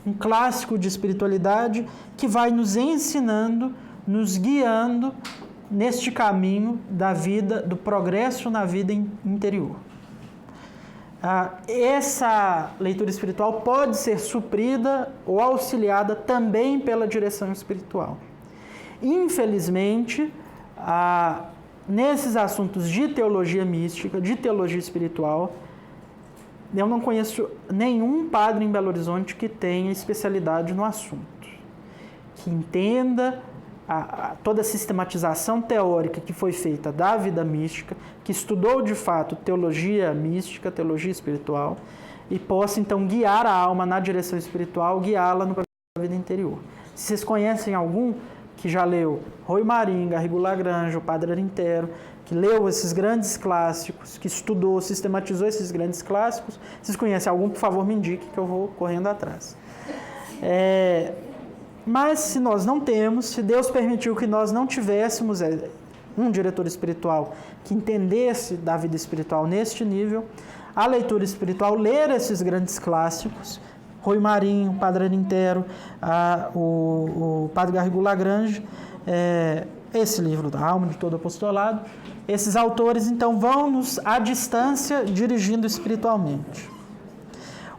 Um clássico de espiritualidade que vai nos ensinando, nos guiando neste caminho da vida, do progresso na vida interior. Essa leitura espiritual pode ser suprida ou auxiliada também pela direção espiritual. Infelizmente, nesses assuntos de teologia mística, de teologia espiritual, eu não conheço nenhum padre em Belo Horizonte que tenha especialidade no assunto, que entenda toda a sistematização teórica que foi feita da vida mística, que estudou de fato teologia mística, teologia espiritual, e possa então guiar a alma na direção espiritual, guiá-la no processo da vida interior. Se vocês conhecem algum que já leu Rui Marinho, Garrigou Lagrange, o Padre Arintero, que leu esses grandes clássicos, que estudou, sistematizou esses grandes clássicos, vocês conhecem algum, por favor, me indique que eu vou correndo atrás. Mas se nós não temos, se Deus permitiu que nós não tivéssemos um diretor espiritual que entendesse da vida espiritual neste nível, a leitura espiritual, ler esses grandes clássicos, Rui Marinho, Padre Arintero, o Padre Garrigou Lagrange, esse livro da Alma de Todo Apostolado, esses autores então vão-nos à distância dirigindo espiritualmente.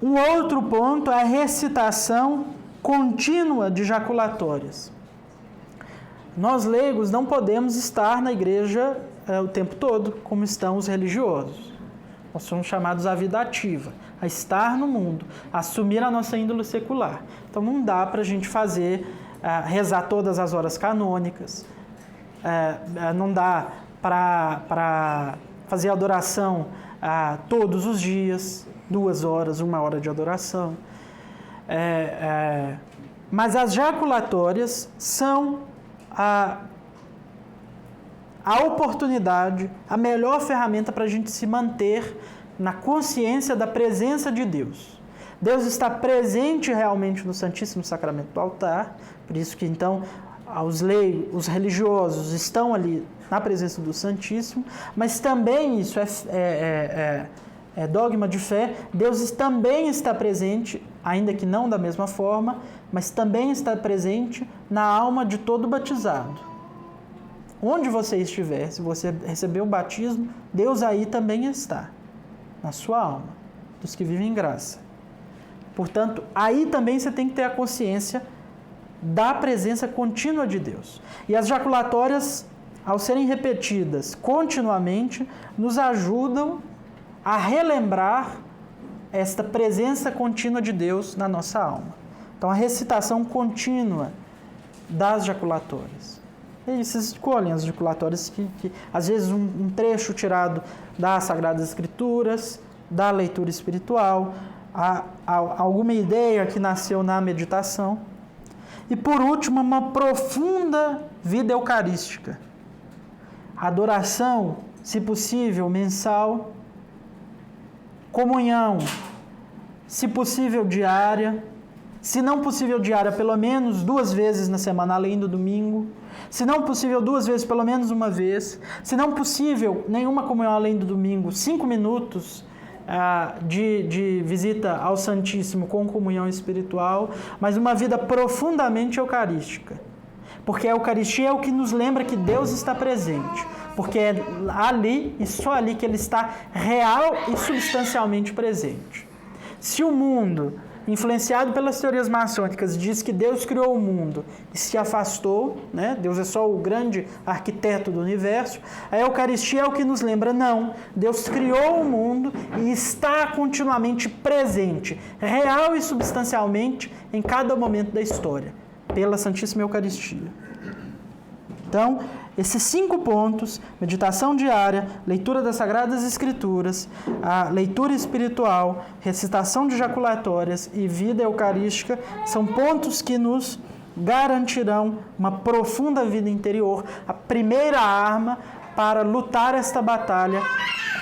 Um outro ponto é a recitação contínua de jaculatórias. Nós leigos não podemos estar na igreja o tempo todo, como estão os religiosos. Nós somos chamados à vida ativa, a estar no mundo, a assumir a nossa índole secular. Então não dá para a gente rezar todas as horas canônicas, não dá para fazer adoração todos os dias, 2 horas, 1 hora de adoração. Mas as jaculatórias são a oportunidade, a melhor ferramenta para a gente se manter na consciência da presença de Deus. Deus está presente realmente no Santíssimo Sacramento do altar, por isso que então os leigos, os religiosos estão ali na presença do Santíssimo, mas também isso é dogma de fé, Deus também está presente, ainda que não da mesma forma, mas também está presente na alma de todo batizado. Onde você estiver, se você recebeu o batismo, Deus aí também está, na sua alma, dos que vivem em graça. Portanto, aí também você tem que ter a consciência da presença contínua de Deus. E as jaculatórias, ao serem repetidas continuamente, nos ajudam a relembrar esta presença contínua de Deus na nossa alma. Então, a recitação contínua das jaculatórias. E vocês escolhem as jaculatórias que às vezes, um trecho tirado das Sagradas Escrituras, da leitura espiritual, alguma ideia que nasceu na meditação. E, por último, uma profunda vida eucarística. Adoração, se possível, mensal. Comunhão, se possível, diária. Se não possível diária, pelo menos 2 vezes na semana, além do domingo. Se não possível 2 vezes, pelo menos 1 vez. Se não possível, nenhuma comunhão além do domingo, 5 minutos de visita ao Santíssimo com comunhão espiritual, mas uma vida profundamente eucarística. Porque a Eucaristia é o que nos lembra que Deus está presente. Porque é ali e só ali que Ele está real e substancialmente presente. Se o mundo, influenciado pelas teorias maçônicas, diz que Deus criou o mundo e se afastou, né? Deus é só o grande arquiteto do universo, a Eucaristia é o que nos lembra, não, Deus criou o mundo e está continuamente presente, real e substancialmente, em cada momento da história, pela Santíssima Eucaristia. Então, esses 5 pontos, meditação diária, leitura das Sagradas Escrituras, a leitura espiritual, recitação de jaculatórias e vida eucarística, são pontos que nos garantirão uma profunda vida interior, a primeira arma para lutar esta batalha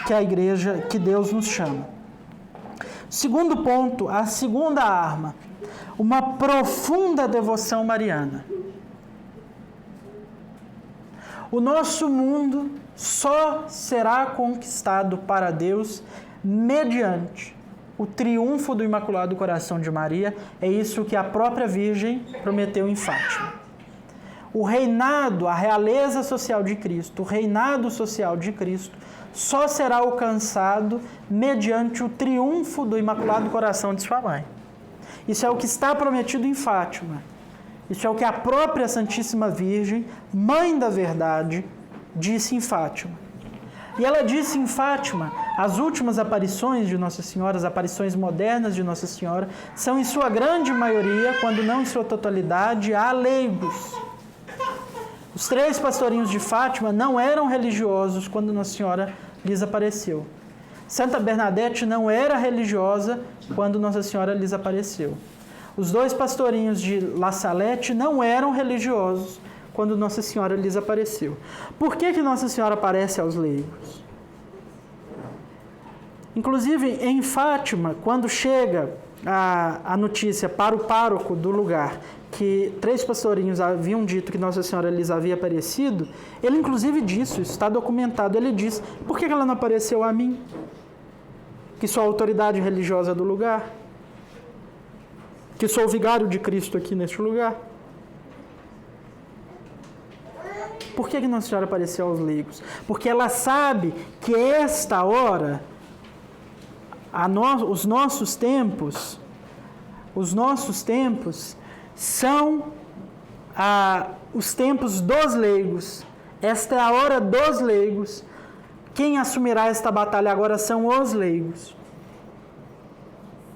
que a Igreja, que Deus nos chama. Segundo ponto, a segunda arma, uma profunda devoção mariana. O nosso mundo só será conquistado para Deus mediante o triunfo do Imaculado Coração de Maria. É isso que a própria Virgem prometeu em Fátima. O reinado, a realeza social de Cristo, o reinado social de Cristo, só será alcançado mediante o triunfo do Imaculado Coração de sua mãe. Isso é o que está prometido em Fátima. Isso é o que a própria Santíssima Virgem, Mãe da Verdade, disse em Fátima. E ela disse em Fátima, as últimas aparições de Nossa Senhora, as aparições modernas de Nossa Senhora, são em sua grande maioria, quando não em sua totalidade, a leigos. Os 3 pastorinhos de Fátima não eram religiosos quando Nossa Senhora lhes apareceu. Santa Bernadette não era religiosa quando Nossa Senhora lhes apareceu. Os 2 pastorinhos de La Salette não eram religiosos quando Nossa Senhora lhes apareceu. Por que Nossa Senhora aparece aos leigos? Inclusive, em Fátima, quando chega a notícia para o pároco do lugar que 3 pastorinhos haviam dito que Nossa Senhora lhes havia aparecido, ele inclusive disse, isso está documentado, ele diz, por que ela não apareceu a mim? Que sou a autoridade religiosa do lugar? Que sou o vigário de Cristo aqui neste lugar? Por que Nossa Senhora apareceu aos leigos? Porque ela sabe que esta hora, os nossos tempos são os tempos dos leigos. Esta é a hora dos leigos. Quem assumirá esta batalha agora são os leigos.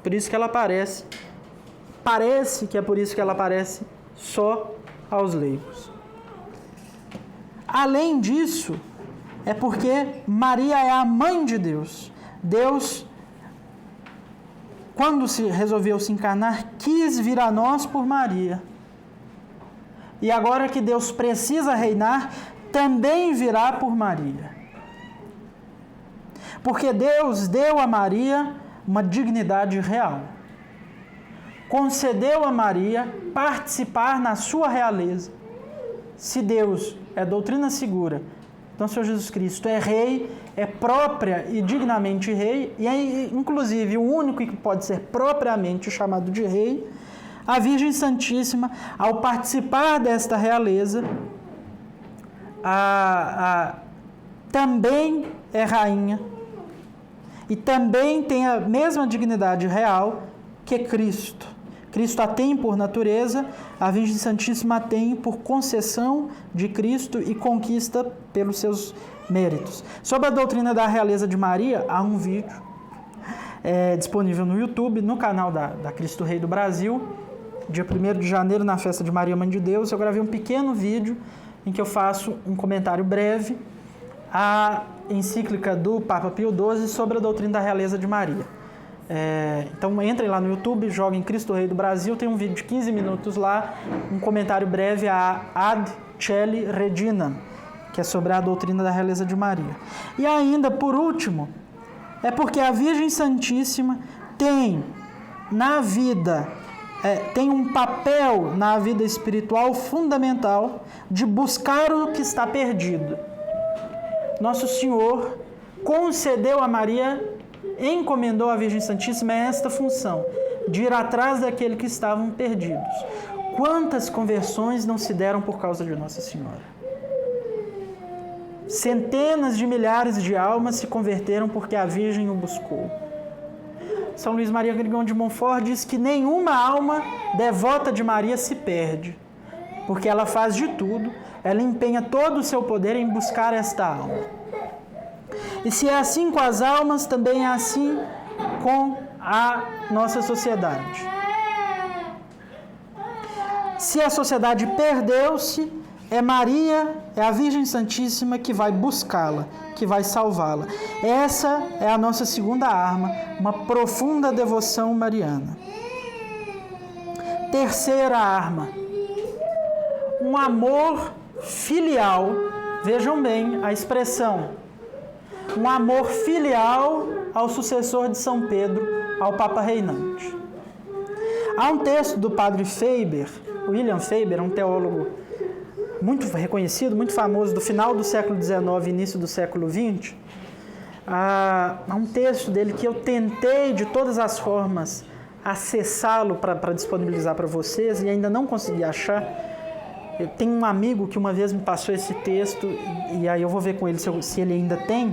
Por isso que ela aparece. Parece que é por isso que ela aparece só aos leigos. Além disso, é porque Maria é a mãe de Deus. Deus quando resolveu se encarnar, quis vir a nós por Maria. E agora que Deus precisa reinar, também virá por Maria. Porque Deus deu a Maria uma dignidade real. Concedeu a Maria participar na sua realeza. Se Deus é doutrina segura, então o Senhor Jesus Cristo é rei, é própria e dignamente rei, e é inclusive o único que pode ser propriamente chamado de rei, a Virgem Santíssima, ao participar desta realeza, também é rainha e também tem a mesma dignidade real que Cristo. Cristo a tem por natureza, a Virgem Santíssima a tem por concessão de Cristo e conquista pelos seus méritos. Sobre a doutrina da realeza de Maria, há um vídeo disponível no YouTube, no canal da Cristo Rei do Brasil, dia 1º de janeiro, na festa de Maria Mãe de Deus. Eu gravei um pequeno vídeo em que eu faço um comentário breve à encíclica do Papa Pio XII sobre a doutrina da realeza de Maria. Então entrem lá no YouTube, joguem Cristo Rei do Brasil, tem um vídeo de 15 minutos lá, um comentário breve a Ad Celi Regina, que é sobre a doutrina da realeza de Maria. E ainda, por último, é porque a Virgem Santíssima tem na vida, tem um papel na vida espiritual fundamental de buscar o que está perdido. Nosso Senhor concedeu a Maria, encomendou à Virgem Santíssima esta função, de ir atrás daqueles que estavam perdidos. Quantas conversões não se deram por causa de Nossa Senhora? Centenas de milhares de almas se converteram porque a Virgem o buscou. São Luís Maria Grignion de Montfort diz que nenhuma alma devota de Maria se perde, porque ela faz de tudo, ela empenha todo o seu poder em buscar esta alma. E se é assim com as almas, também é assim com a nossa sociedade. Se a sociedade perdeu-se, é Maria, é a Virgem Santíssima que vai buscá-la, que vai salvá-la. Essa é a nossa segunda arma, uma profunda devoção mariana. Terceira arma, um amor filial. Vejam bem a expressão. Um amor filial ao sucessor de São Pedro, ao Papa reinante. Há um texto do padre Faber, William Faber, um teólogo muito reconhecido, muito famoso, do final do século XIX e início do século XX. Há um texto dele que eu tentei de todas as formas acessá-lo para disponibilizar para vocês e ainda não consegui achar. Eu tenho um amigo que uma vez me passou esse texto e aí eu vou ver com ele se ele ainda tem,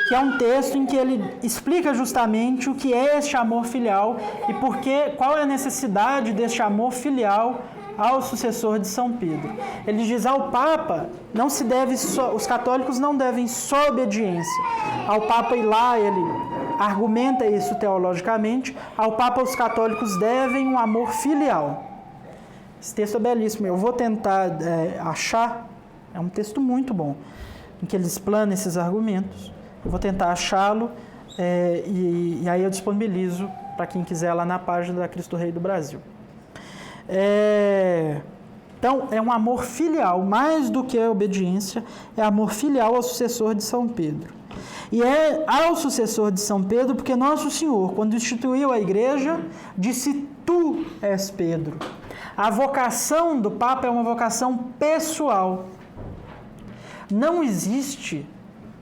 que é um texto em que ele explica justamente o que é este amor filial e qual é a necessidade deste amor filial ao sucessor de São Pedro. Ele diz: ao Papa não se deve os católicos não devem só obediência. Ao Papa ir lá, ele argumenta isso teologicamente, ao Papa os católicos devem um amor filial. Esse texto é belíssimo, eu vou tentar achar, é um texto muito bom, em que ele explana esses argumentos. Eu vou tentar achá-lo e aí eu disponibilizo para quem quiser lá na página da Cristo Rei do Brasil. Então, é um amor filial, mais do que a obediência, é amor filial ao sucessor de São Pedro. E é ao sucessor de São Pedro porque Nosso Senhor, quando instituiu a igreja, disse: tu és Pedro. A vocação do Papa é uma vocação pessoal. Não existe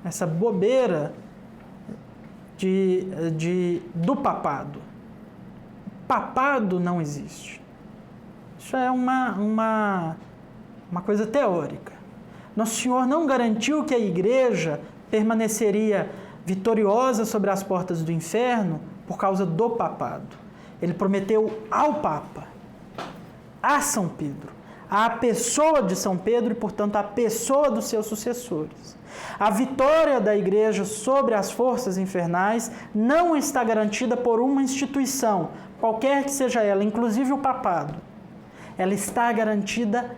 essa bobeira do papado. Papado não existe. Isso é uma coisa teórica. Nosso Senhor não garantiu que a igreja permaneceria vitoriosa sobre as portas do inferno por causa do papado. Ele prometeu ao Papa, a São Pedro, à pessoa de São Pedro e, portanto, à pessoa dos seus sucessores. A vitória da igreja sobre as forças infernais não está garantida por uma instituição, qualquer que seja ela, inclusive o papado. Ela está garantida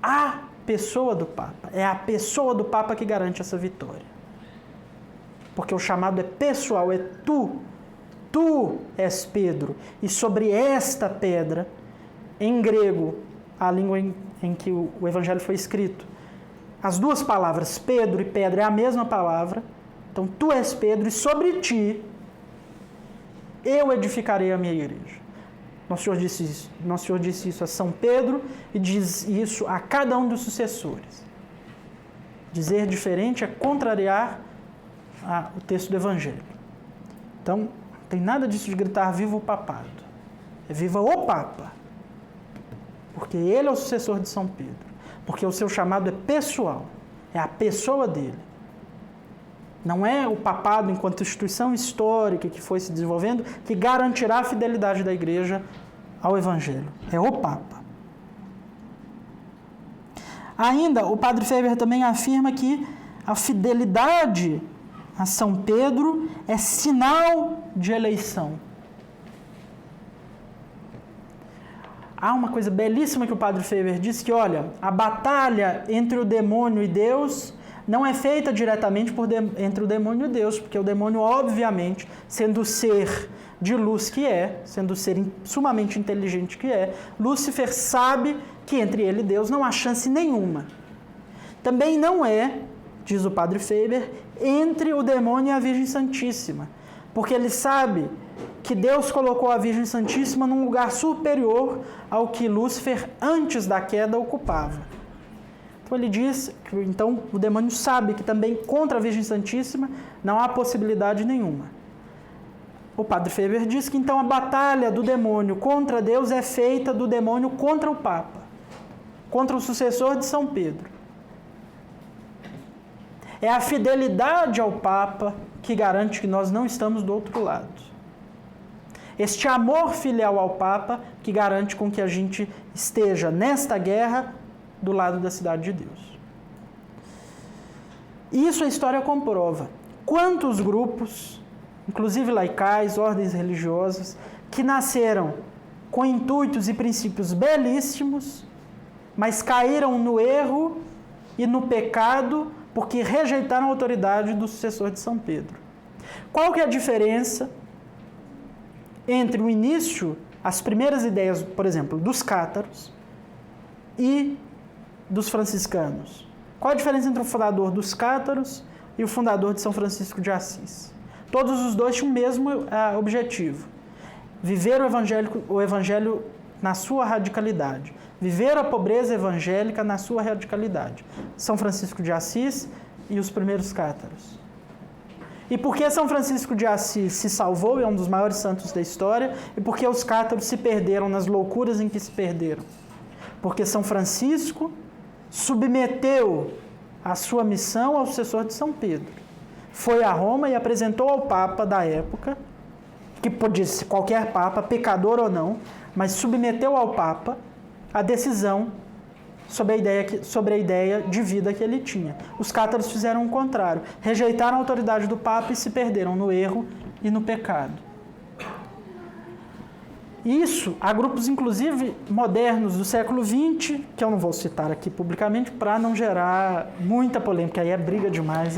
à pessoa do Papa. É a pessoa do Papa que garante essa vitória. Porque o chamado é pessoal, é tu tu és Pedro, e sobre esta pedra, em grego, a língua em que o evangelho foi escrito, as duas palavras, Pedro e pedra, é a mesma palavra. Então, tu és Pedro, e sobre ti eu edificarei a minha igreja. Nosso Senhor disse isso a São Pedro e diz isso a cada um dos sucessores. Dizer diferente é contrariar o texto do evangelho. Então, não tem nada disso de gritar viva o papado. É viva o Papa. Porque ele é o sucessor de São Pedro. Porque o seu chamado é pessoal. É a pessoa dele. Não é o papado enquanto instituição histórica que foi se desenvolvendo que garantirá a fidelidade da igreja ao evangelho. É o Papa. Ainda, o padre Faber também afirma que a fidelidade a São Pedro é sinal de eleição. Há uma coisa belíssima que o padre Faber diz, que, olha, a batalha entre o demônio e Deus não é feita diretamente entre o demônio e Deus, porque o demônio, obviamente, sendo o ser de luz que é, sendo o ser sumamente inteligente que é, Lúcifer sabe que entre ele e Deus não há chance nenhuma. Também não é, diz o padre Faber, entre o demônio e a Virgem Santíssima, porque ele sabe que Deus colocou a Virgem Santíssima num lugar superior ao que Lúcifer, antes da queda, ocupava. Então ele diz que então, o demônio sabe que também contra a Virgem Santíssima não há possibilidade nenhuma. O padre Faber diz que então a batalha do demônio contra Deus é feita do demônio contra o Papa, contra o sucessor de São Pedro. É a fidelidade ao Papa que garante que nós não estamos do outro lado. Este amor filial ao Papa que garante com que a gente esteja nesta guerra do lado da cidade de Deus. E isso a história comprova. Quantos grupos, inclusive laicais, ordens religiosas, que nasceram com intuitos e princípios belíssimos, mas caíram no erro e no pecado porque rejeitaram a autoridade do sucessor de São Pedro. Qual que é a diferença entre o início, as primeiras ideias, por exemplo, dos cátaros e dos franciscanos? Qual a diferença entre o fundador dos cátaros e o fundador de São Francisco de Assis? Todos os dois tinham o mesmo objetivo: viver o evangelho na sua radicalidade, viver a pobreza evangélica na sua radicalidade. São Francisco de Assis e os primeiros cátaros. E por que São Francisco de Assis se salvou e é um dos maiores santos da história? E por que os cátaros se perderam nas loucuras em que se perderam? Porque São Francisco submeteu a sua missão ao sucessor de São Pedro. Foi a Roma e apresentou ao Papa da época, que podia ser qualquer Papa, pecador ou não, mas submeteu ao Papa a decisão sobre a ideia de vida que ele tinha. Os cátaros fizeram o contrário, rejeitaram a autoridade do Papa e se perderam no erro e no pecado. Isso, há grupos, inclusive, modernos do século XX, que eu não vou citar aqui publicamente para não gerar muita polêmica, aí é briga demais.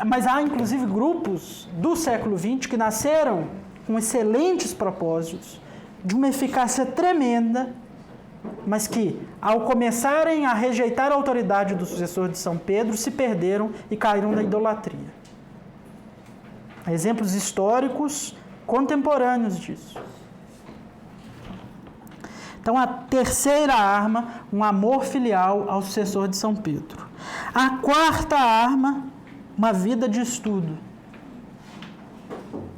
Mas há, inclusive, grupos do século XX que nasceram com excelentes propósitos, de uma eficácia tremenda, mas que, ao começarem a rejeitar a autoridade do sucessor de São Pedro, se perderam e caíram na idolatria. Há exemplos históricos contemporâneos disso. Então, a terceira arma, um amor filial ao sucessor de São Pedro. A quarta arma, uma vida de estudo.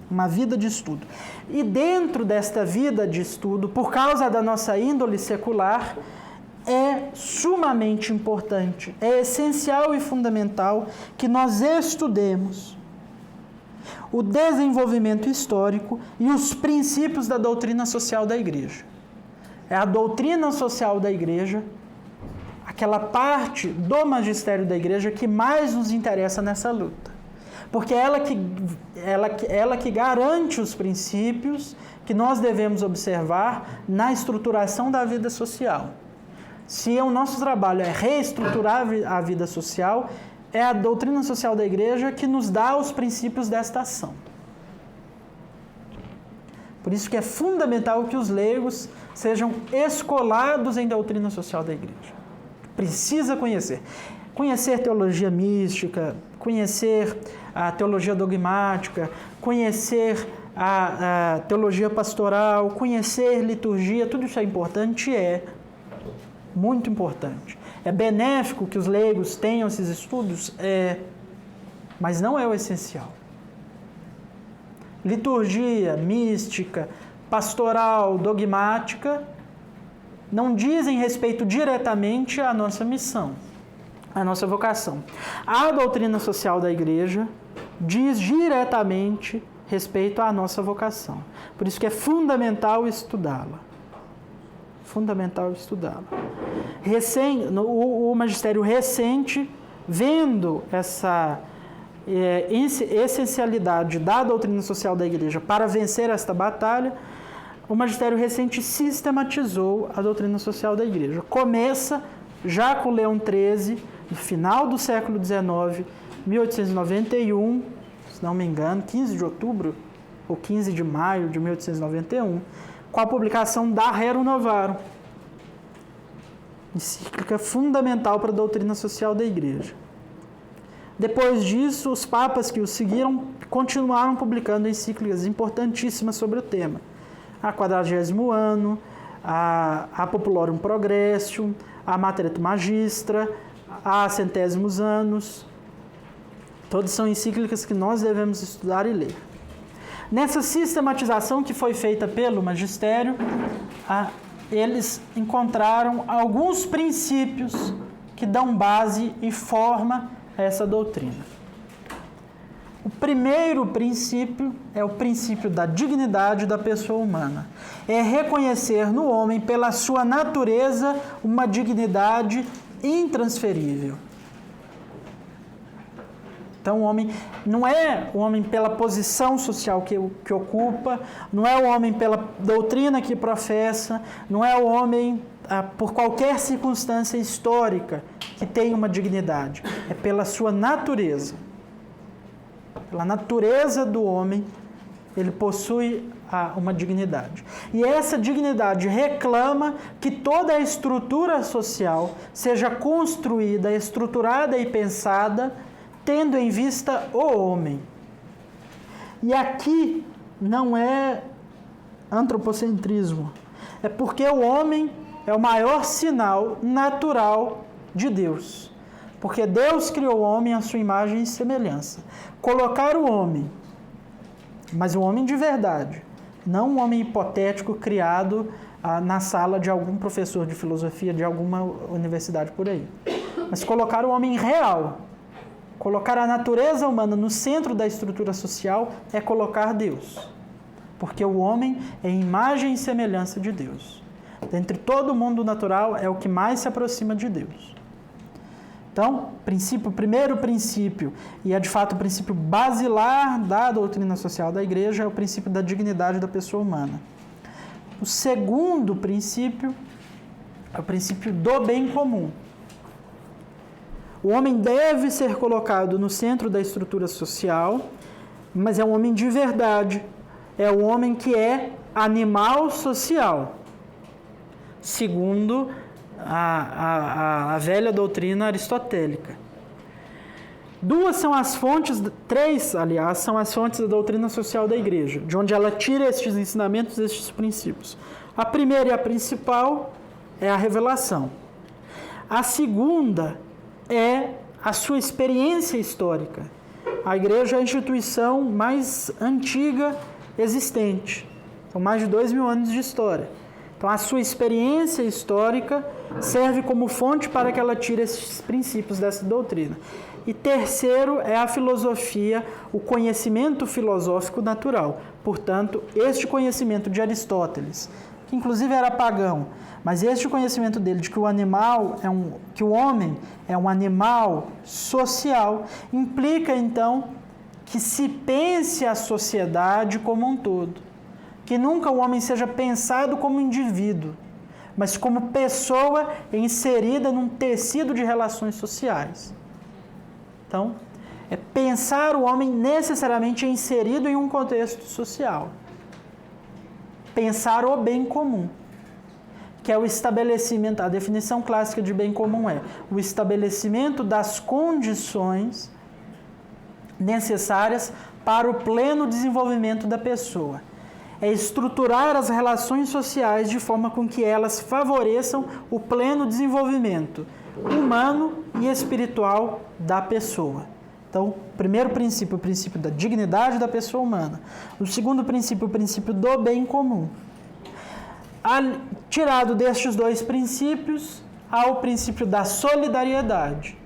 Uma vida de estudo. E dentro desta vida de estudo, por causa da nossa índole secular, é sumamente importante, é essencial e fundamental que nós estudemos o desenvolvimento histórico e os princípios da doutrina social da Igreja. É a doutrina social da Igreja, aquela parte do magistério da Igreja que mais nos interessa nessa luta. Porque é ela que garante os princípios que nós devemos observar na estruturação da vida social. Se o nosso trabalho é reestruturar a vida social, é a doutrina social da Igreja que nos dá os princípios desta ação. Por isso que é fundamental que os leigos sejam escolados em doutrina social da Igreja. Precisa conhecer. Conhecer teologia mística, conhecer a teologia dogmática, conhecer a teologia pastoral, conhecer liturgia, tudo isso é importante, muito importante. É benéfico que os leigos tenham esses estudos? Mas não é o essencial. Liturgia, mística, pastoral, dogmática, não dizem respeito diretamente à nossa missão, à nossa vocação. A doutrina social da Igreja diz diretamente respeito à nossa vocação. Por isso que é fundamental estudá-la. Fundamental estudá-la. O magistério recente, vendo essa essencialidade da doutrina social da Igreja para vencer esta batalha, o magistério recente sistematizou a doutrina social da Igreja. Começa já com Leão XIII, no final do século XIX, 1891, se não me engano, 15 de outubro ou 15 de maio de 1891, com a publicação da Rerum Novarum, encíclica fundamental para a doutrina social da Igreja. Depois disso, os papas que o seguiram continuaram publicando encíclicas importantíssimas sobre o tema. A Quadragésimo Anno, a Populorum Progressium, a Mater et Magistra, a Centésimos Anos. Todas são encíclicas que nós devemos estudar e ler. Nessa sistematização que foi feita pelo magistério, eles encontraram alguns princípios que dão base e forma a essa doutrina. O primeiro princípio é o princípio da dignidade da pessoa humana. É reconhecer no homem, pela sua natureza, uma dignidade intransferível. Então, o homem não é o homem pela posição social que ocupa, não é o homem pela doutrina que professa, não é o homem por qualquer circunstância histórica que tem uma dignidade. É pela sua natureza. Pela natureza do homem, ele possui uma dignidade. E essa dignidade reclama que toda a estrutura social seja construída, estruturada e pensada tendo em vista o homem. E aqui não é antropocentrismo. É porque o homem é o maior sinal natural de Deus. Porque Deus criou o homem à sua imagem e semelhança. Colocar o homem, mas um homem de verdade, não um homem hipotético criado na sala de algum professor de filosofia de alguma universidade por aí. Mas colocar o homem real, colocar a natureza humana no centro da estrutura social é colocar Deus. Porque o homem é imagem e semelhança de Deus. Dentre todo o mundo natural, é o que mais se aproxima de Deus. Então, o primeiro princípio, e é de fato o princípio basilar da doutrina social da Igreja, é o princípio da dignidade da pessoa humana. O segundo princípio é o princípio do bem comum. O homem deve ser colocado no centro da estrutura social, mas é um homem de verdade. É o homem que é animal social, segundo a velha doutrina aristotélica. Três, aliás, são as fontes da doutrina social da Igreja, de onde ela tira estes ensinamentos, estes princípios. A primeira e a principal é a revelação. A segunda é a sua experiência histórica. A Igreja é a instituição mais antiga existente. São mais de 2000 anos de história. Então, a sua experiência histórica serve como fonte para que ela tire esses princípios dessa doutrina. E terceiro é a filosofia, o conhecimento filosófico natural. Portanto, este conhecimento de Aristóteles, que inclusive era pagão, mas este conhecimento dele de que que o homem é um animal social, implica então que se pense a sociedade como um todo. Que nunca o homem seja pensado como indivíduo, mas como pessoa inserida num tecido de relações sociais. Então, é pensar o homem necessariamente inserido em um contexto social. Pensar o bem comum, que é o estabelecimento, a definição clássica de bem comum é o estabelecimento das condições necessárias para o pleno desenvolvimento da pessoa. É estruturar as relações sociais de forma com que elas favoreçam o pleno desenvolvimento humano e espiritual da pessoa. Então, o primeiro princípio, o princípio da dignidade da pessoa humana. O segundo princípio, o princípio do bem comum. Tirado destes dois princípios, há o princípio da solidariedade.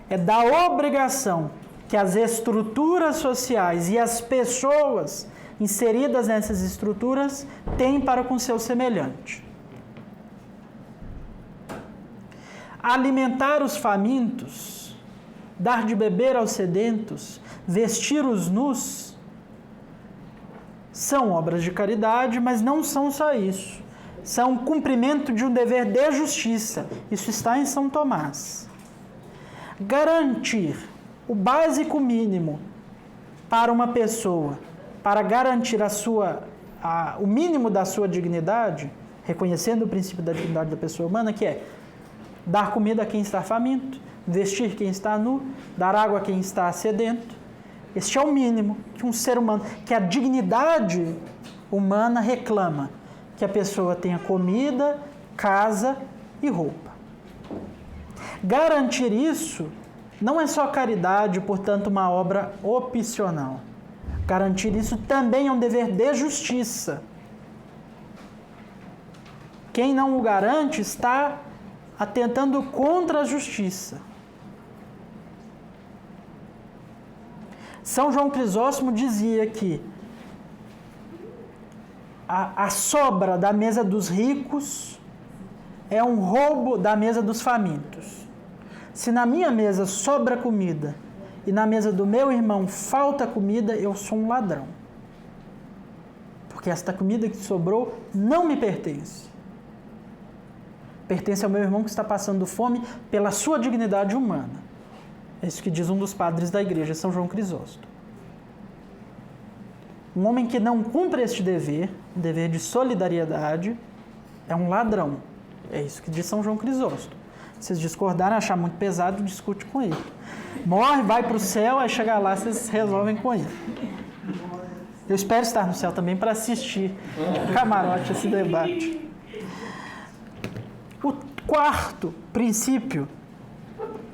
É da obrigação que as estruturas sociais e as pessoas inseridas nessas estruturas têm para com seu semelhante. Alimentar os famintos, dar de beber aos sedentos, vestir os nus, são obras de caridade, mas não são só isso. São cumprimento de um dever de justiça. Isso está em São Tomás. Garantir o básico mínimo para uma pessoa, para garantir o mínimo da sua dignidade, reconhecendo o princípio da dignidade da pessoa humana, que é dar comida a quem está faminto, vestir quem está nu, dar água a quem está sedento. Este é o mínimo que um ser humano, que a dignidade humana reclama, que a pessoa tenha comida, casa e roupa. Garantir isso não é só caridade, portanto, uma obra opcional. Garantir isso também é um dever de justiça. Quem não o garante está atentando contra a justiça. São João Crisóstomo dizia que a sobra da mesa dos ricos é um roubo da mesa dos famintos. Se na minha mesa sobra comida e na mesa do meu irmão falta comida, eu sou um ladrão. Porque esta comida que sobrou não me pertence. Pertence ao meu irmão que está passando fome pela sua dignidade humana. É isso que diz um dos padres da igreja, São João Crisóstomo. Um homem que não cumpre este dever, um dever de solidariedade, é um ladrão. É isso que diz São João Crisóstomo. Se vocês discordarem, achar muito pesado, discute com ele. Morre, vai para o céu, aí chegar lá, vocês resolvem com ele. Eu espero estar no céu também para assistir camarote esse debate. O quarto princípio,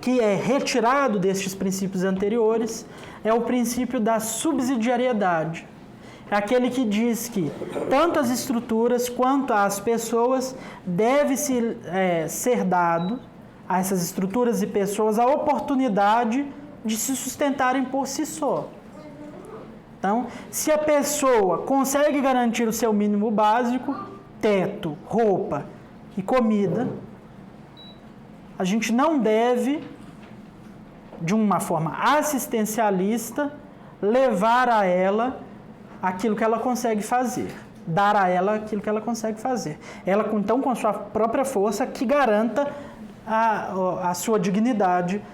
que é retirado destes princípios anteriores, é o princípio da subsidiariedade. É aquele que diz que tanto as estruturas quanto as pessoas deve ser dado a essas estruturas e pessoas a oportunidade de se sustentarem por si só. Então, se a pessoa consegue garantir o seu mínimo básico, teto, roupa e comida, a gente não deve, de uma forma assistencialista, levar a ela aquilo que ela consegue fazer, dar a ela aquilo que ela consegue fazer. Ela, então, com a sua própria força, que garanta a sua dignidade,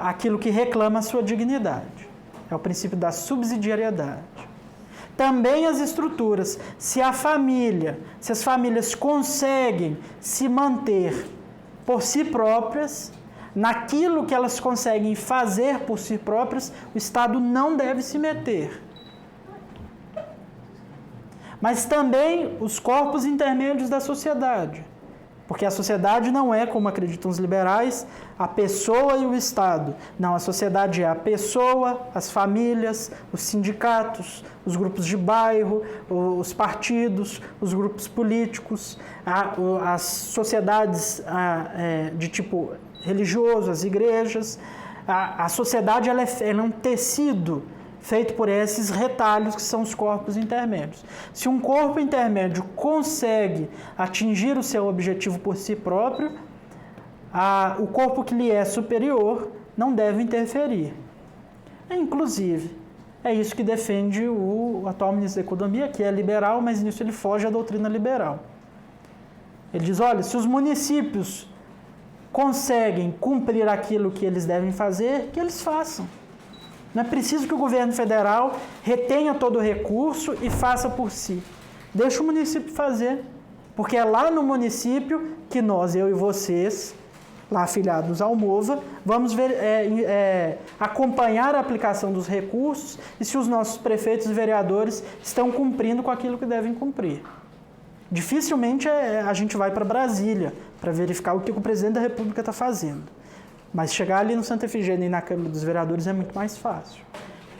aquilo que reclama a sua dignidade. É o princípio da subsidiariedade. Também as estruturas. Se as famílias conseguem se manter por si próprias, naquilo que elas conseguem fazer por si próprias, o Estado não deve se meter. Mas também os corpos intermédios da sociedade. Porque a sociedade não é, como acreditam os liberais, a pessoa e o Estado. Não, a sociedade é a pessoa, as famílias, os sindicatos, os grupos de bairro, os partidos, os grupos políticos, as sociedades de tipo religioso, as igrejas. A sociedade ela é um tecido feito por esses retalhos que são os corpos intermédios. Se um corpo intermédio consegue atingir o seu objetivo por si próprio, o corpo que lhe é superior não deve interferir. Inclusive, é isso que defende o atual ministro da Economia, que é liberal, mas nisso ele foge à doutrina liberal. Ele diz, olha, se os municípios conseguem cumprir aquilo que eles devem fazer, que eles façam. Não é preciso que o governo federal retenha todo o recurso e faça por si. Deixa o município fazer, porque é lá no município que nós, eu e vocês, lá afiliados ao MOVA, vamos acompanhar a aplicação dos recursos e se os nossos prefeitos e vereadores estão cumprindo com aquilo que devem cumprir. Dificilmente a gente vai para Brasília para verificar o que o presidente da República está fazendo. Mas chegar ali no Santa Efigênia e na Câmara dos Vereadores é muito mais fácil.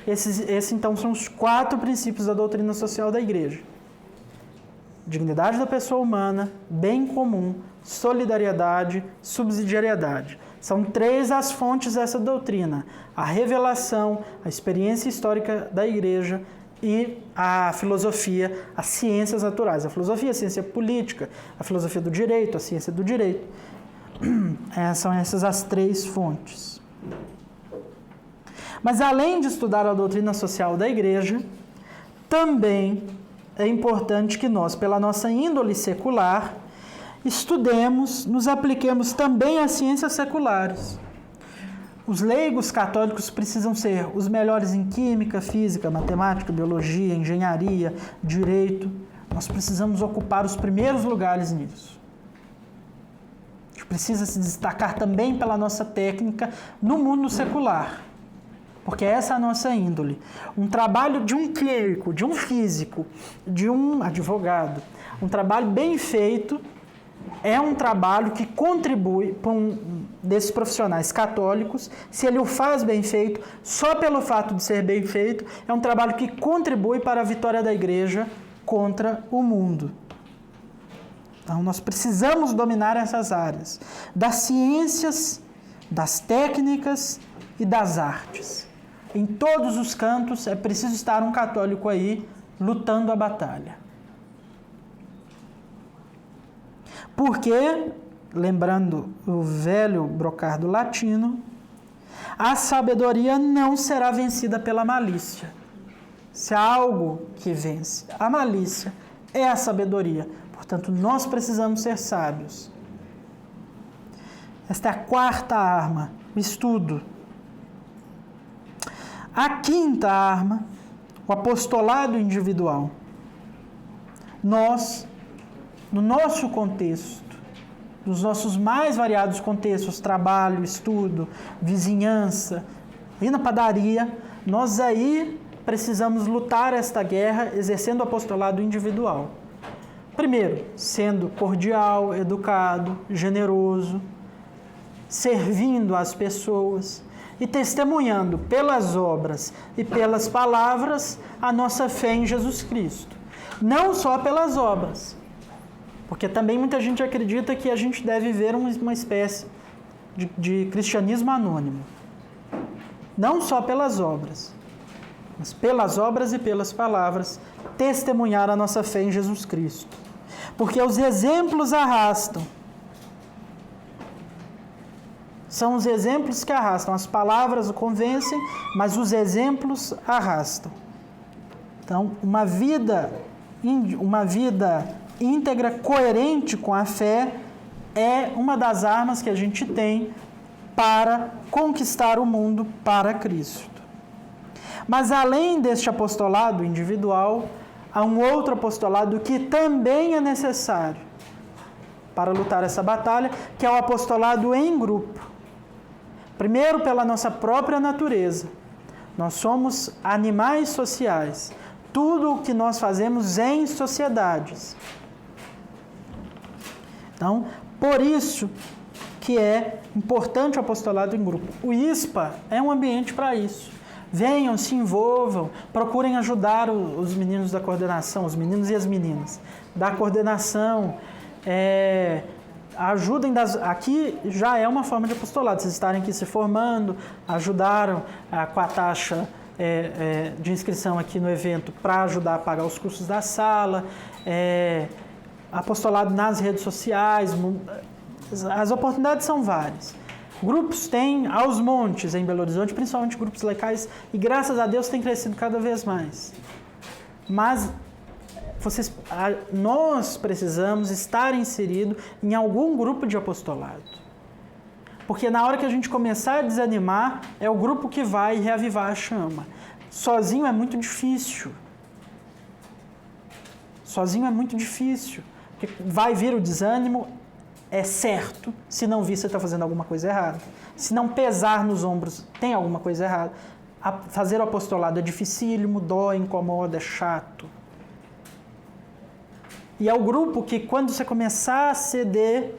Esses então, são os 4 princípios da doutrina social da Igreja. Dignidade da pessoa humana, bem comum, solidariedade, subsidiariedade. São 3 as fontes dessa doutrina: a revelação, a experiência histórica da Igreja e a filosofia, as ciências naturais. A filosofia, a ciência política, a filosofia do direito, a ciência do direito. São essas as 3 fontes. Mas além de estudar a doutrina social da Igreja, também é importante que nós, pela nossa índole secular, estudemos, nos apliquemos também às ciências seculares. Os leigos católicos precisam ser os melhores em química, física, matemática, biologia, engenharia, direito. Nós precisamos ocupar os primeiros lugares nisso. A gente precisa se destacar também pela nossa técnica no mundo secular, porque essa é a nossa índole. Um trabalho de um químico, de um físico, de um advogado, um trabalho bem feito é um trabalho que contribui para desses profissionais católicos. Se ele o faz bem feito, só pelo fato de ser bem feito, é um trabalho que contribui para a vitória da Igreja contra o mundo. Então, nós precisamos dominar essas áreas das ciências, das técnicas e das artes. Em todos os cantos é preciso estar um católico aí lutando a batalha. Porque, lembrando o velho brocardo latino, a sabedoria não será vencida pela malícia. Se há algo que vence a malícia, é a sabedoria. Portanto, nós precisamos ser sábios. Esta é a 4ª arma, o estudo. A 5ª arma, o apostolado individual. Nós, no nosso contexto, nos nossos mais variados contextos, trabalho, estudo, vizinhança, e na padaria, nós aí precisamos lutar esta guerra exercendo o apostolado individual. Primeiro, sendo cordial, educado, generoso, servindo as pessoas e testemunhando pelas obras e pelas palavras a nossa fé em Jesus Cristo. Não só pelas obras, porque também muita gente acredita que a gente deve viver uma espécie de cristianismo anônimo. Não só pelas obras, mas pelas obras e pelas palavras, testemunhar a nossa fé em Jesus Cristo. Porque os exemplos arrastam. São os exemplos que arrastam. As palavras convencem, mas os exemplos arrastam. Então, uma vida íntegra, coerente com a fé, é uma das armas que a gente tem para conquistar o mundo para Cristo. Mas além deste apostolado individual, há um outro apostolado que também é necessário para lutar essa batalha, que é o apostolado em grupo. Primeiro, pela nossa própria natureza. Nós somos animais sociais. Tudo o que nós fazemos em sociedades. Então, por isso que é importante o apostolado em grupo. O ISPA é um ambiente para isso. Venham, se envolvam, procurem ajudar os meninos da coordenação, os meninos e as meninas da coordenação. Ajudem, aqui já é uma forma de apostolado, vocês estarem aqui se formando, ajudaram com a taxa de inscrição aqui no evento para ajudar a pagar os custos da sala, apostolado nas redes sociais, as oportunidades são várias. Grupos tem aos montes em Belo Horizonte, principalmente grupos locais, e graças a Deus tem crescido cada vez mais. Mas nós precisamos estar inseridos em algum grupo de apostolado. Porque na hora que a gente começar a desanimar, é o grupo que vai reavivar a chama. Sozinho é muito difícil. Sozinho é muito difícil. Porque vai vir o desânimo, é certo. Se não vir, você está fazendo alguma coisa errada. Se não pesar nos ombros, tem alguma coisa errada. Fazer o apostolado é dificílimo, dói, incomoda, é chato. E é o grupo que, quando você começar a ceder,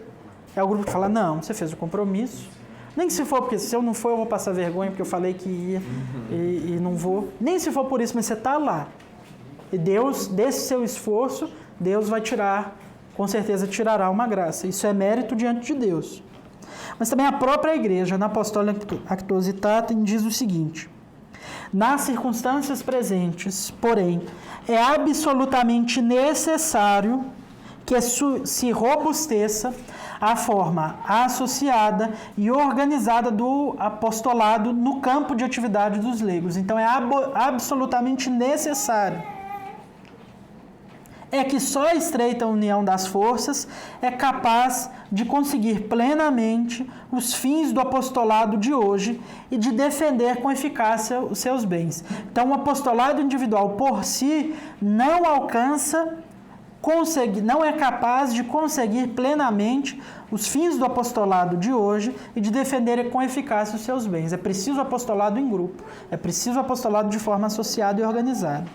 é o grupo que fala, não, você fez o compromisso. Nem que se for, porque se eu não for, eu vou passar vergonha, porque eu falei que ia e não vou. Nem se for por isso, mas você está lá. E Deus, desse seu esforço, Deus vai tirar, com certeza tirará uma graça. Isso é mérito diante de Deus. Mas também a própria igreja, na Apostolica Actuositatem, diz o seguinte: nas circunstâncias presentes, porém, é absolutamente necessário que se robusteça a forma associada e organizada do apostolado no campo de atividade dos leigos. Então, é absolutamente necessário. É que só a estreita união das forças é capaz de conseguir plenamente os fins do apostolado de hoje e de defender com eficácia os seus bens. Então, o apostolado individual por si não alcança, não é capaz de conseguir plenamente os fins do apostolado de hoje e de defender com eficácia os seus bens. É preciso apostolado em grupo, é preciso apostolado de forma associada e organizada.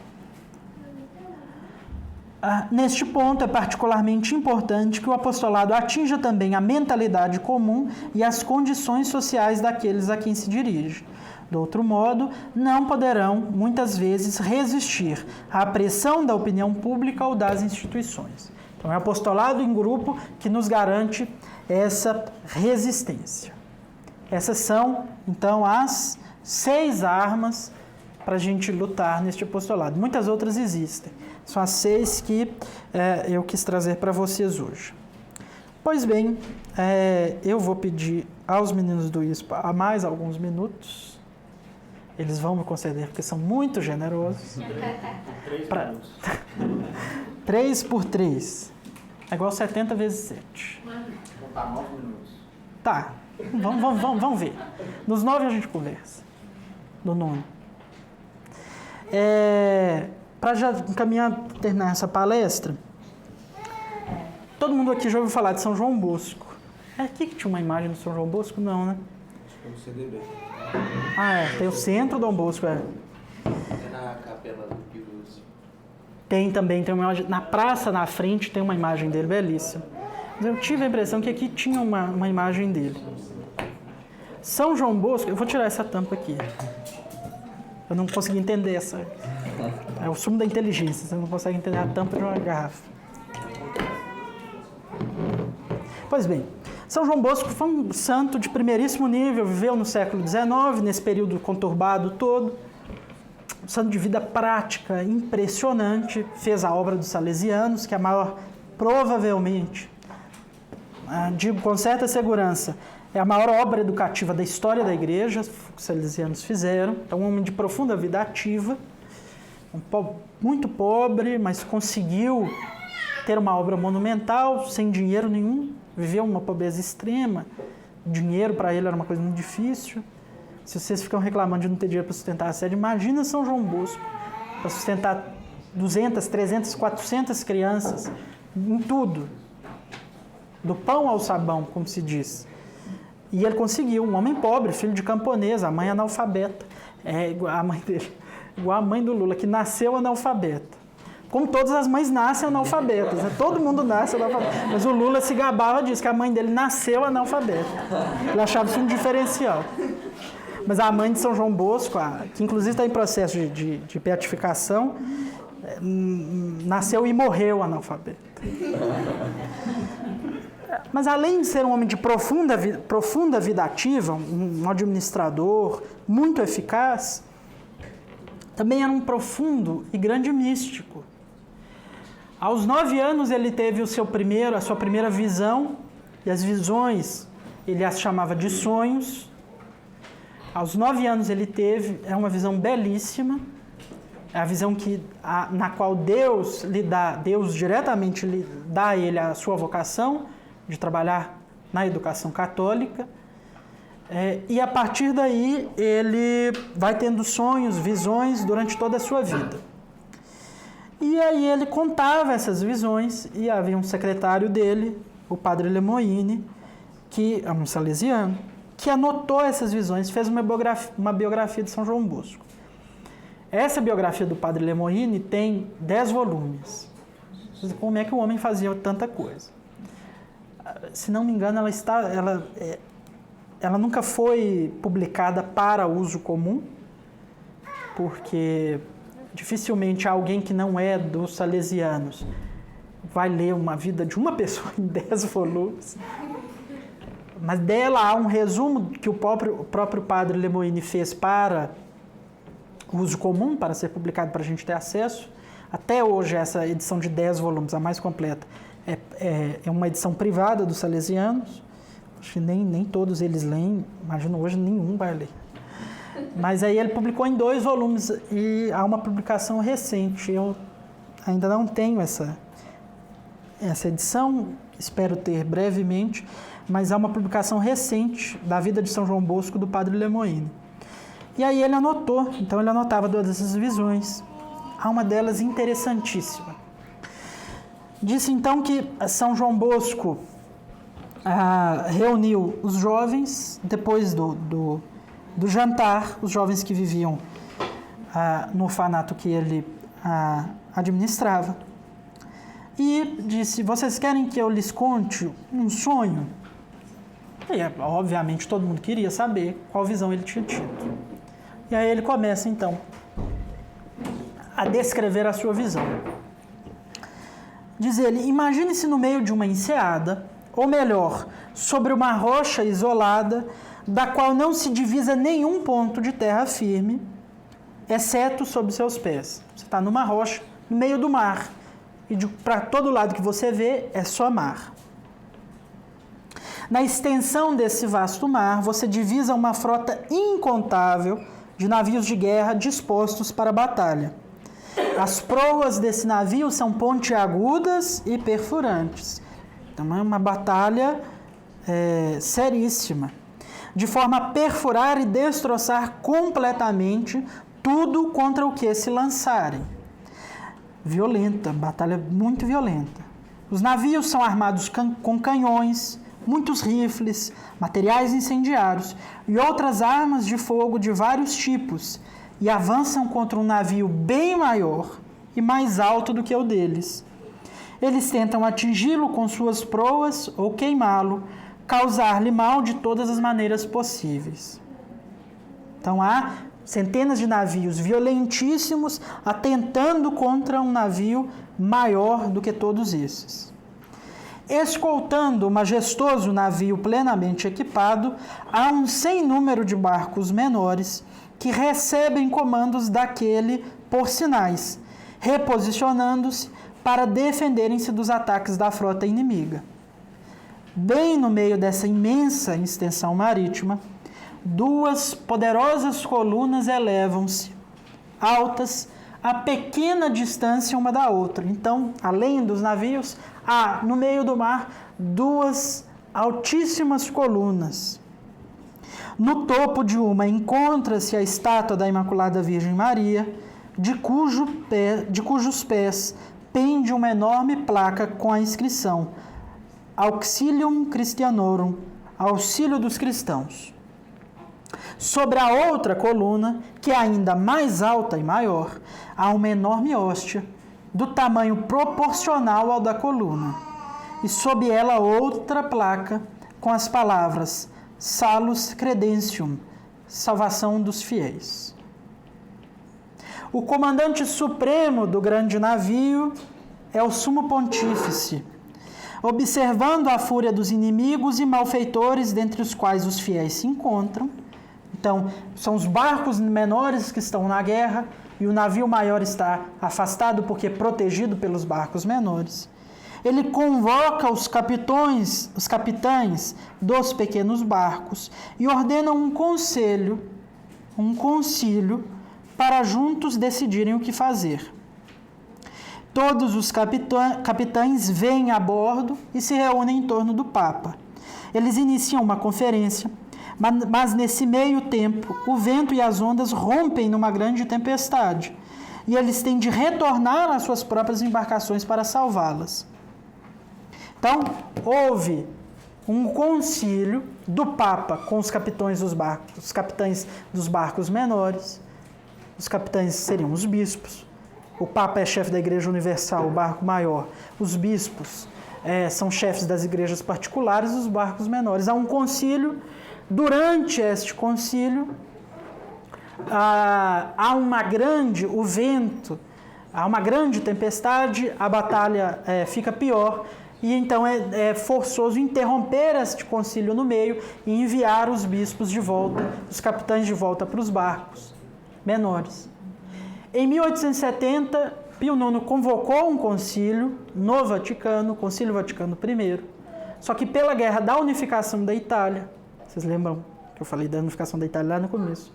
Neste ponto, é particularmente importante que o apostolado atinja também a mentalidade comum e as condições sociais daqueles a quem se dirige. Do outro modo, não poderão, muitas vezes, resistir à pressão da opinião pública ou das instituições. Então, é o apostolado em grupo que nos garante essa resistência. Essas são, então, as 6 armas para a gente lutar neste apostolado. Muitas outras existem. São as 6 que eu quis trazer para vocês hoje. Pois bem, eu vou pedir aos meninos do ISPA a mais alguns minutos. Eles vão me conceder, porque são muito generosos. 3 minutos. 3 por 3. É igual 70 vezes 7. Vou contar 9 minutos. Tá, vamos ver. Nos 9 a gente conversa. No 9. Para já encaminhar, terminar essa palestra, todo mundo aqui já ouviu falar de São João Bosco. É aqui que tinha uma imagem do São João Bosco? Não, né? Acho que é o CDB. Tem o centro do Dom Bosco, É na Capela do Pio XII. Tem também, tem uma imagem, na praça, na frente, tem uma imagem dele, belíssima. Mas eu tive a impressão que aqui tinha uma imagem dele. São João Bosco, eu vou tirar essa tampa aqui. Eu não consegui entender essa. É o sumo da inteligência, você não consegue entender a tampa de uma garrafa. Pois bem, São João Bosco foi um santo de primeiríssimo nível, viveu no século XIX, nesse período conturbado todo. Um santo de vida prática, impressionante, fez a obra dos Salesianos, que é a maior, provavelmente, digo com certa segurança, é a maior obra educativa da história da igreja, que os salesianos fizeram. É um homem de profunda vida ativa, muito pobre, mas conseguiu ter uma obra monumental, sem dinheiro nenhum, viveu uma pobreza extrema. Dinheiro para ele era uma coisa muito difícil. Se vocês ficam reclamando de não ter dinheiro para sustentar a sede, imagina São João Bosco, para sustentar 200, 300, 400 crianças, em tudo. Do pão ao sabão, como se diz. E ele conseguiu, um homem pobre, filho de camponesa, a mãe analfabeta. Igual a mãe dele, igual a mãe do Lula, que nasceu analfabeta. Como todas as mães nascem analfabetas, né? Todo mundo nasce analfabeto. Mas o Lula se gabava disso, que a mãe dele nasceu analfabeta. Ele achava isso um diferencial. Mas a mãe de São João Bosco, que inclusive está em processo de beatificação, nasceu e morreu analfabeta. Mas além de ser um homem de profunda vida ativa, um administrador muito eficaz, também era um profundo e grande místico. Aos 9 anos ele teve a sua primeira visão, e as visões ele as chamava de sonhos. Aos 9 anos ele teve, é uma visão belíssima, é a visão na qual Deus diretamente lhe dá a ele a sua vocação de trabalhar na educação católica. E a partir daí ele vai tendo sonhos, visões durante toda a sua vida. E aí ele contava essas visões e havia um secretário dele, o padre Lemoine, que é um salesiano, que anotou essas visões, fez uma biografia de São João Bosco. Essa biografia do padre Lemoine tem 10 volumes. Como é que o homem fazia tanta coisa? Se não me engano, ela nunca foi publicada para uso comum, porque dificilmente alguém que não é dos salesianos vai ler uma vida de uma pessoa em 10 volumes. Mas dela há um resumo que o próprio padre Lemoine fez para uso comum, para ser publicado para a gente ter acesso. Até hoje, essa edição de 10 volumes, a mais completa, é uma edição privada dos salesianos. Acho que nem todos eles leem, imagino hoje nenhum vai ler. Mas aí ele publicou em 2 volumes e há uma publicação recente. Eu ainda não tenho essa edição, espero ter brevemente, mas há uma publicação recente da vida de São João Bosco do padre Lemoine. E aí ele anotou, então ele anotava todas essas visões. Há uma delas interessantíssima. Disse então que São João Bosco reuniu os jovens, depois do jantar, os jovens que viviam no orfanato que ele administrava, e disse: vocês querem que eu lhes conte um sonho? E, obviamente, todo mundo queria saber qual visão ele tinha tido. E aí ele começa, então, a descrever a sua visão. Diz ele: imagine-se no meio de uma enseada, ou melhor, sobre uma rocha isolada, da qual não se divisa nenhum ponto de terra firme, exceto sob seus pés. Você está numa rocha, no meio do mar, e para todo lado que você vê é só mar. Na extensão desse vasto mar, você divisa uma frota incontável de navios de guerra dispostos para a batalha. As proas desse navio são pontiagudas e perfurantes. Então é uma batalha seríssima, de forma a perfurar e destroçar completamente tudo contra o que se lançarem. Violenta, batalha muito violenta. Os navios são armados com canhões, muitos rifles, materiais incendiários e outras armas de fogo de vários tipos, e avançam contra um navio bem maior e mais alto do que o deles. Eles tentam atingi-lo com suas proas ou queimá-lo, causar-lhe mal de todas as maneiras possíveis. Então há centenas de navios violentíssimos atentando contra um navio maior do que todos esses. Escoltando o majestoso navio plenamente equipado, há um sem número de barcos menores que recebem comandos daquele por sinais, reposicionando-se para defenderem-se dos ataques da frota inimiga. Bem no meio dessa imensa extensão marítima, 2 poderosas colunas elevam-se, altas, a pequena distância uma da outra. Então, além dos navios, há no meio do mar 2 altíssimas colunas. No topo de uma encontra-se a estátua da Imaculada Virgem Maria, de cujos pés pende uma enorme placa com a inscrição Auxilium Christianorum, auxílio dos cristãos. Sobre a outra coluna, que é ainda mais alta e maior, há uma enorme hóstia, do tamanho proporcional ao da coluna, e sob ela outra placa com as palavras Salus Credentium, salvação dos fiéis. O comandante supremo do grande navio é o sumo pontífice, observando a fúria dos inimigos e malfeitores, dentre os quais os fiéis se encontram. Então, são os barcos menores que estão na guerra e o navio maior está afastado porque é protegido pelos barcos menores. Ele convoca os capitães dos pequenos barcos e ordena um concílio para juntos decidirem o que fazer. Todos os capitães vêm a bordo e se reúnem em torno do Papa. Eles iniciam uma conferência, Mas nesse meio tempo, o vento e as ondas rompem numa grande tempestade, e eles têm de retornar às suas próprias embarcações para salvá-las. Então, houve um concílio do Papa com os capitães dos barcos menores. Os capitães seriam os bispos. O Papa é chefe da Igreja Universal, o barco maior. Os bispos são chefes das igrejas particulares, os barcos menores. Há um concílio. Durante este concílio, há uma grande tempestade, a batalha fica pior, e então é forçoso interromper este concílio no meio e enviar os bispos de volta, os capitães de volta para os barcos menores. Em 1870, Pio IX convocou um concílio no Vaticano, o Concílio Vaticano I, só que pela Guerra da Unificação da Itália, vocês lembram que eu falei da unificação da Itália lá no começo?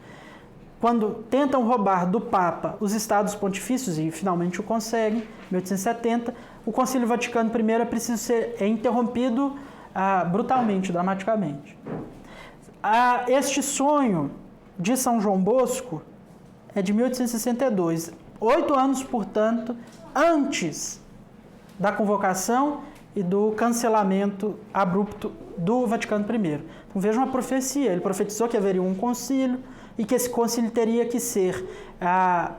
Quando tentam roubar do Papa os estados pontifícios, e finalmente o conseguem, em 1870, o Concílio Vaticano I é preciso ser interrompido brutalmente, dramaticamente. Este sonho de São João Bosco é de 1862, 8 anos, portanto, antes da convocação e do cancelamento abrupto do Vaticano I. Então veja uma profecia, ele profetizou que haveria um concílio e que esse concílio teria que ser,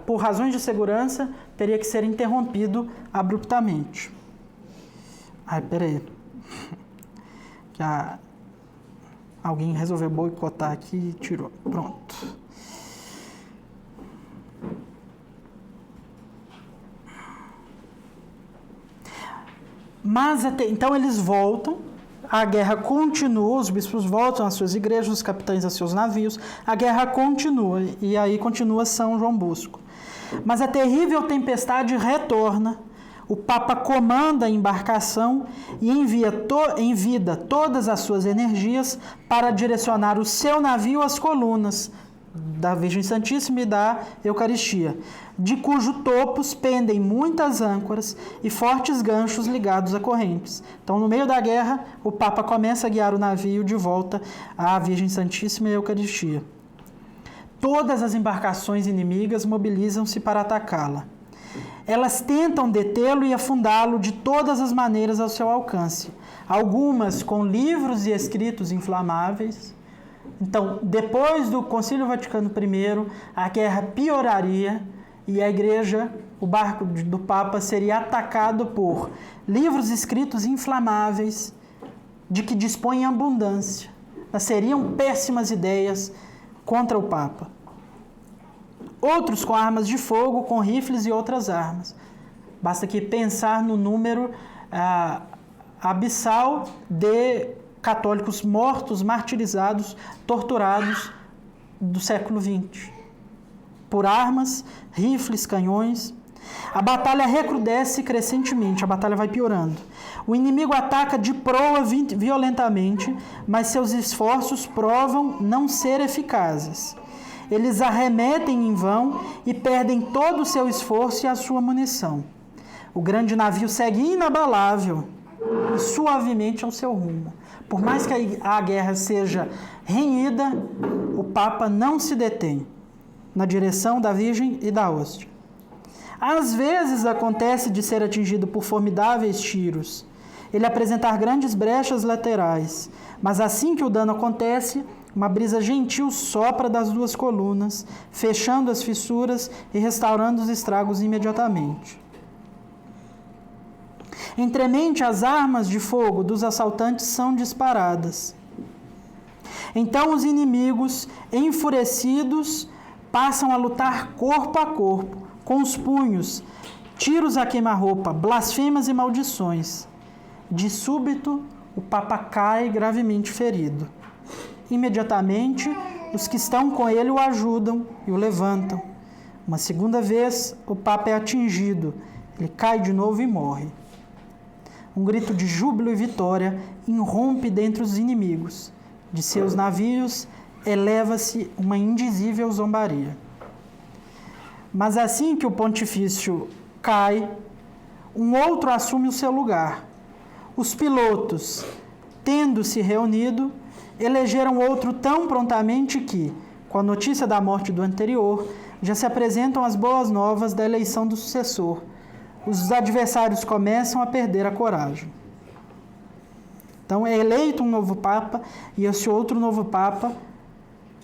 por razões de segurança, teria que ser interrompido abruptamente. Peraí. Que alguém resolveu boicotar aqui e tirou. Pronto. Então eles voltam, a guerra continua, os bispos voltam às suas igrejas, os capitães a seus navios, a guerra continua, e aí continua São João Bosco. Mas a terrível tempestade retorna, o Papa comanda a embarcação e envia todas as suas energias para direcionar o seu navio às colunas da Virgem Santíssima e da Eucaristia, de cujo topos pendem muitas âncoras e fortes ganchos ligados a correntes. Então, no meio da guerra, o Papa começa a guiar o navio de volta à Virgem Santíssima e à Eucaristia. Todas as embarcações inimigas mobilizam-se para atacá-la. Elas tentam detê-lo e afundá-lo de todas as maneiras ao seu alcance, algumas com livros e escritos inflamáveis. Então, depois do Concílio Vaticano I, a guerra pioraria e a igreja, o barco do Papa, seria atacado por livros escritos inflamáveis, de que dispõe em abundância. Mas seriam péssimas ideias contra o Papa. Outros com armas de fogo, com rifles e outras armas. Basta aqui pensar no número abissal de católicos mortos, martirizados, torturados do século XX. Por armas, rifles, canhões. A batalha recrudesce crescentemente, a batalha vai piorando. O inimigo ataca de proa violentamente, mas seus esforços provam não ser eficazes. Eles arremetem em vão e perdem todo o seu esforço e a sua munição. O grande navio segue inabalável e suavemente ao seu rumo. Por mais que a guerra seja renhida, o Papa não se detém na direção da Virgem e da hóstia. Às vezes acontece de ser atingido por formidáveis tiros, ele apresentar grandes brechas laterais, mas assim que o dano acontece, uma brisa gentil sopra das duas colunas, fechando as fissuras e restaurando os estragos imediatamente. Entremente, as armas de fogo dos assaltantes são disparadas. Então os inimigos, enfurecidos, passam a lutar corpo a corpo, com os punhos, tiros a queima-roupa, blasfêmias e maldições. De súbito, o Papa cai gravemente ferido. Imediatamente, os que estão com ele o ajudam e o levantam. Uma segunda vez, o Papa é atingido, ele cai de novo e morre. Um grito de júbilo e vitória irrompe dentre os inimigos. De seus navios, eleva-se uma indizível zombaria. Mas assim que o pontifício cai, um outro assume o seu lugar. Os pilotos, tendo se reunido, elegeram outro tão prontamente que, com a notícia da morte do anterior, já se apresentam as boas novas da eleição do sucessor. Os adversários começam a perder a coragem. Então é eleito um novo Papa e esse outro novo Papa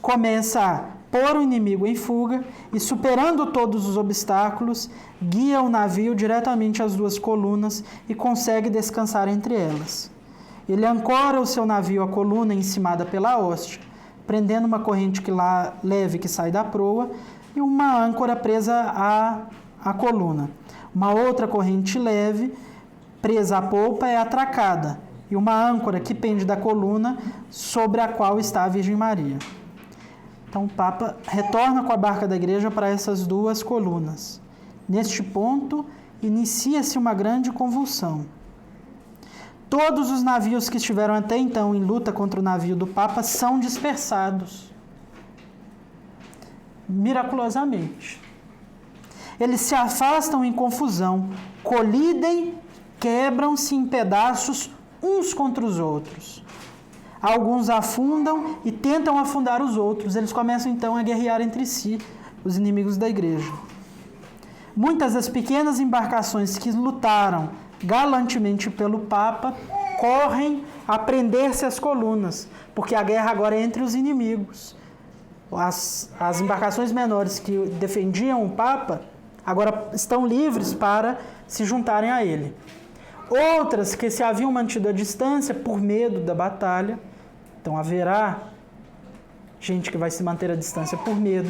começa a pôr o inimigo em fuga e, superando todos os obstáculos, guia o navio diretamente às duas colunas e consegue descansar entre elas. Ele ancora o seu navio à coluna encimada pela hoste, prendendo uma corrente leve que sai da proa e uma âncora presa à coluna. Uma outra corrente leve presa à polpa é atracada e uma âncora que pende da coluna sobre a qual está a Virgem Maria. Então o Papa retorna com a barca da igreja para essas duas colunas. Neste ponto, inicia-se uma grande convulsão. Todos os navios que estiveram até então em luta contra o navio do Papa são dispersados. Miraculosamente. Eles se afastam em confusão, colidem, quebram-se em pedaços uns contra os outros. Alguns afundam e tentam afundar os outros. Eles começam então a guerrear entre si, os inimigos da igreja. Muitas das pequenas embarcações que lutaram galantemente pelo Papa correm a prender-se às colunas, porque a guerra agora é entre os inimigos. As embarcações menores que defendiam o Papa agora estão livres para se juntarem a ele. Outras que se haviam mantido à distância por medo da batalha, então haverá gente que vai se manter à distância por medo,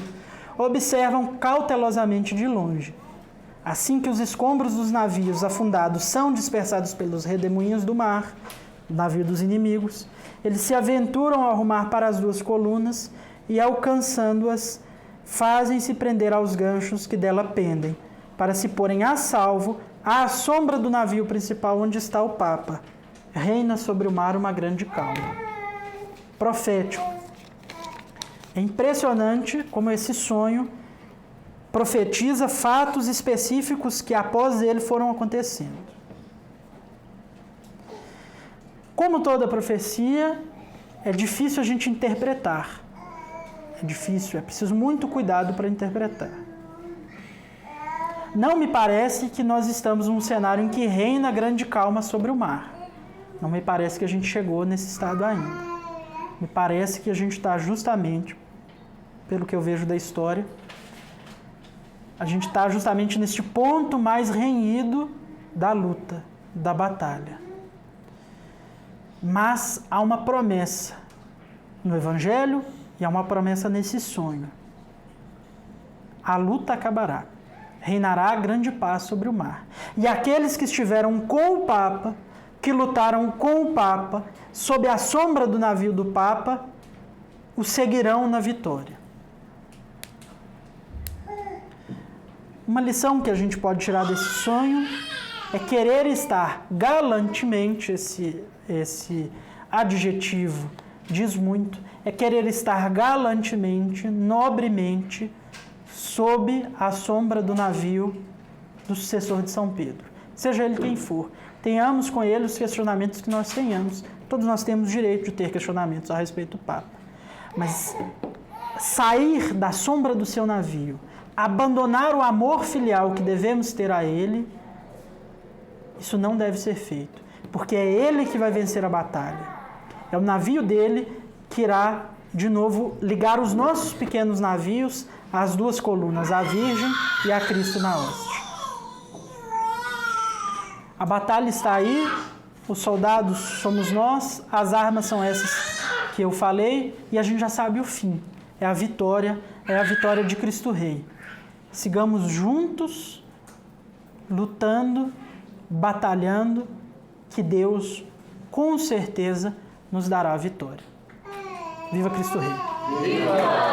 observam cautelosamente de longe. Assim que os escombros dos navios afundados são dispersados pelos redemoinhos do mar, navio dos inimigos, eles se aventuram a rumar para as duas colunas e, alcançando-as, fazem-se prender aos ganchos que dela pendem, para se porem a salvo à sombra do navio principal onde está o Papa. Reina sobre o mar uma grande calma. Profético. É impressionante como esse sonho profetiza fatos específicos que após ele foram acontecendo. Como toda profecia, é difícil a gente interpretar. É difícil, é preciso muito cuidado para interpretar. Não me parece que nós estamos num cenário em que reina grande calma sobre o mar. Não me parece que a gente chegou nesse estado ainda. Me parece que a gente está justamente, pelo que eu vejo da história, a gente está justamente neste ponto mais renhido da luta, da batalha. Mas há uma promessa no Evangelho e há uma promessa nesse sonho. A luta acabará. Reinará grande paz sobre o mar. E aqueles que estiveram com o Papa, que lutaram com o Papa, sob a sombra do navio do Papa, o seguirão na vitória. Uma lição que a gente pode tirar desse sonho é querer estar galantemente, esse adjetivo diz muito, é querer estar galantemente, nobremente, sob a sombra do navio do sucessor de São Pedro. Seja ele quem for. Tenhamos com ele os questionamentos que nós tenhamos. Todos nós temos direito de ter questionamentos a respeito do Papa. Mas sair da sombra do seu navio, abandonar o amor filial que devemos ter a ele, isso não deve ser feito. Porque é ele que vai vencer a batalha. É o navio dele que irá, de novo, ligar os nossos pequenos navios às duas colunas, a Virgem e a Cristo na hoste. A batalha está aí, os soldados somos nós, as armas são essas que eu falei e a gente já sabe o fim. É a vitória de Cristo Rei. Sigamos juntos, lutando, batalhando, que Deus, com certeza, nos dará a vitória. Viva Cristo Rei! Viva!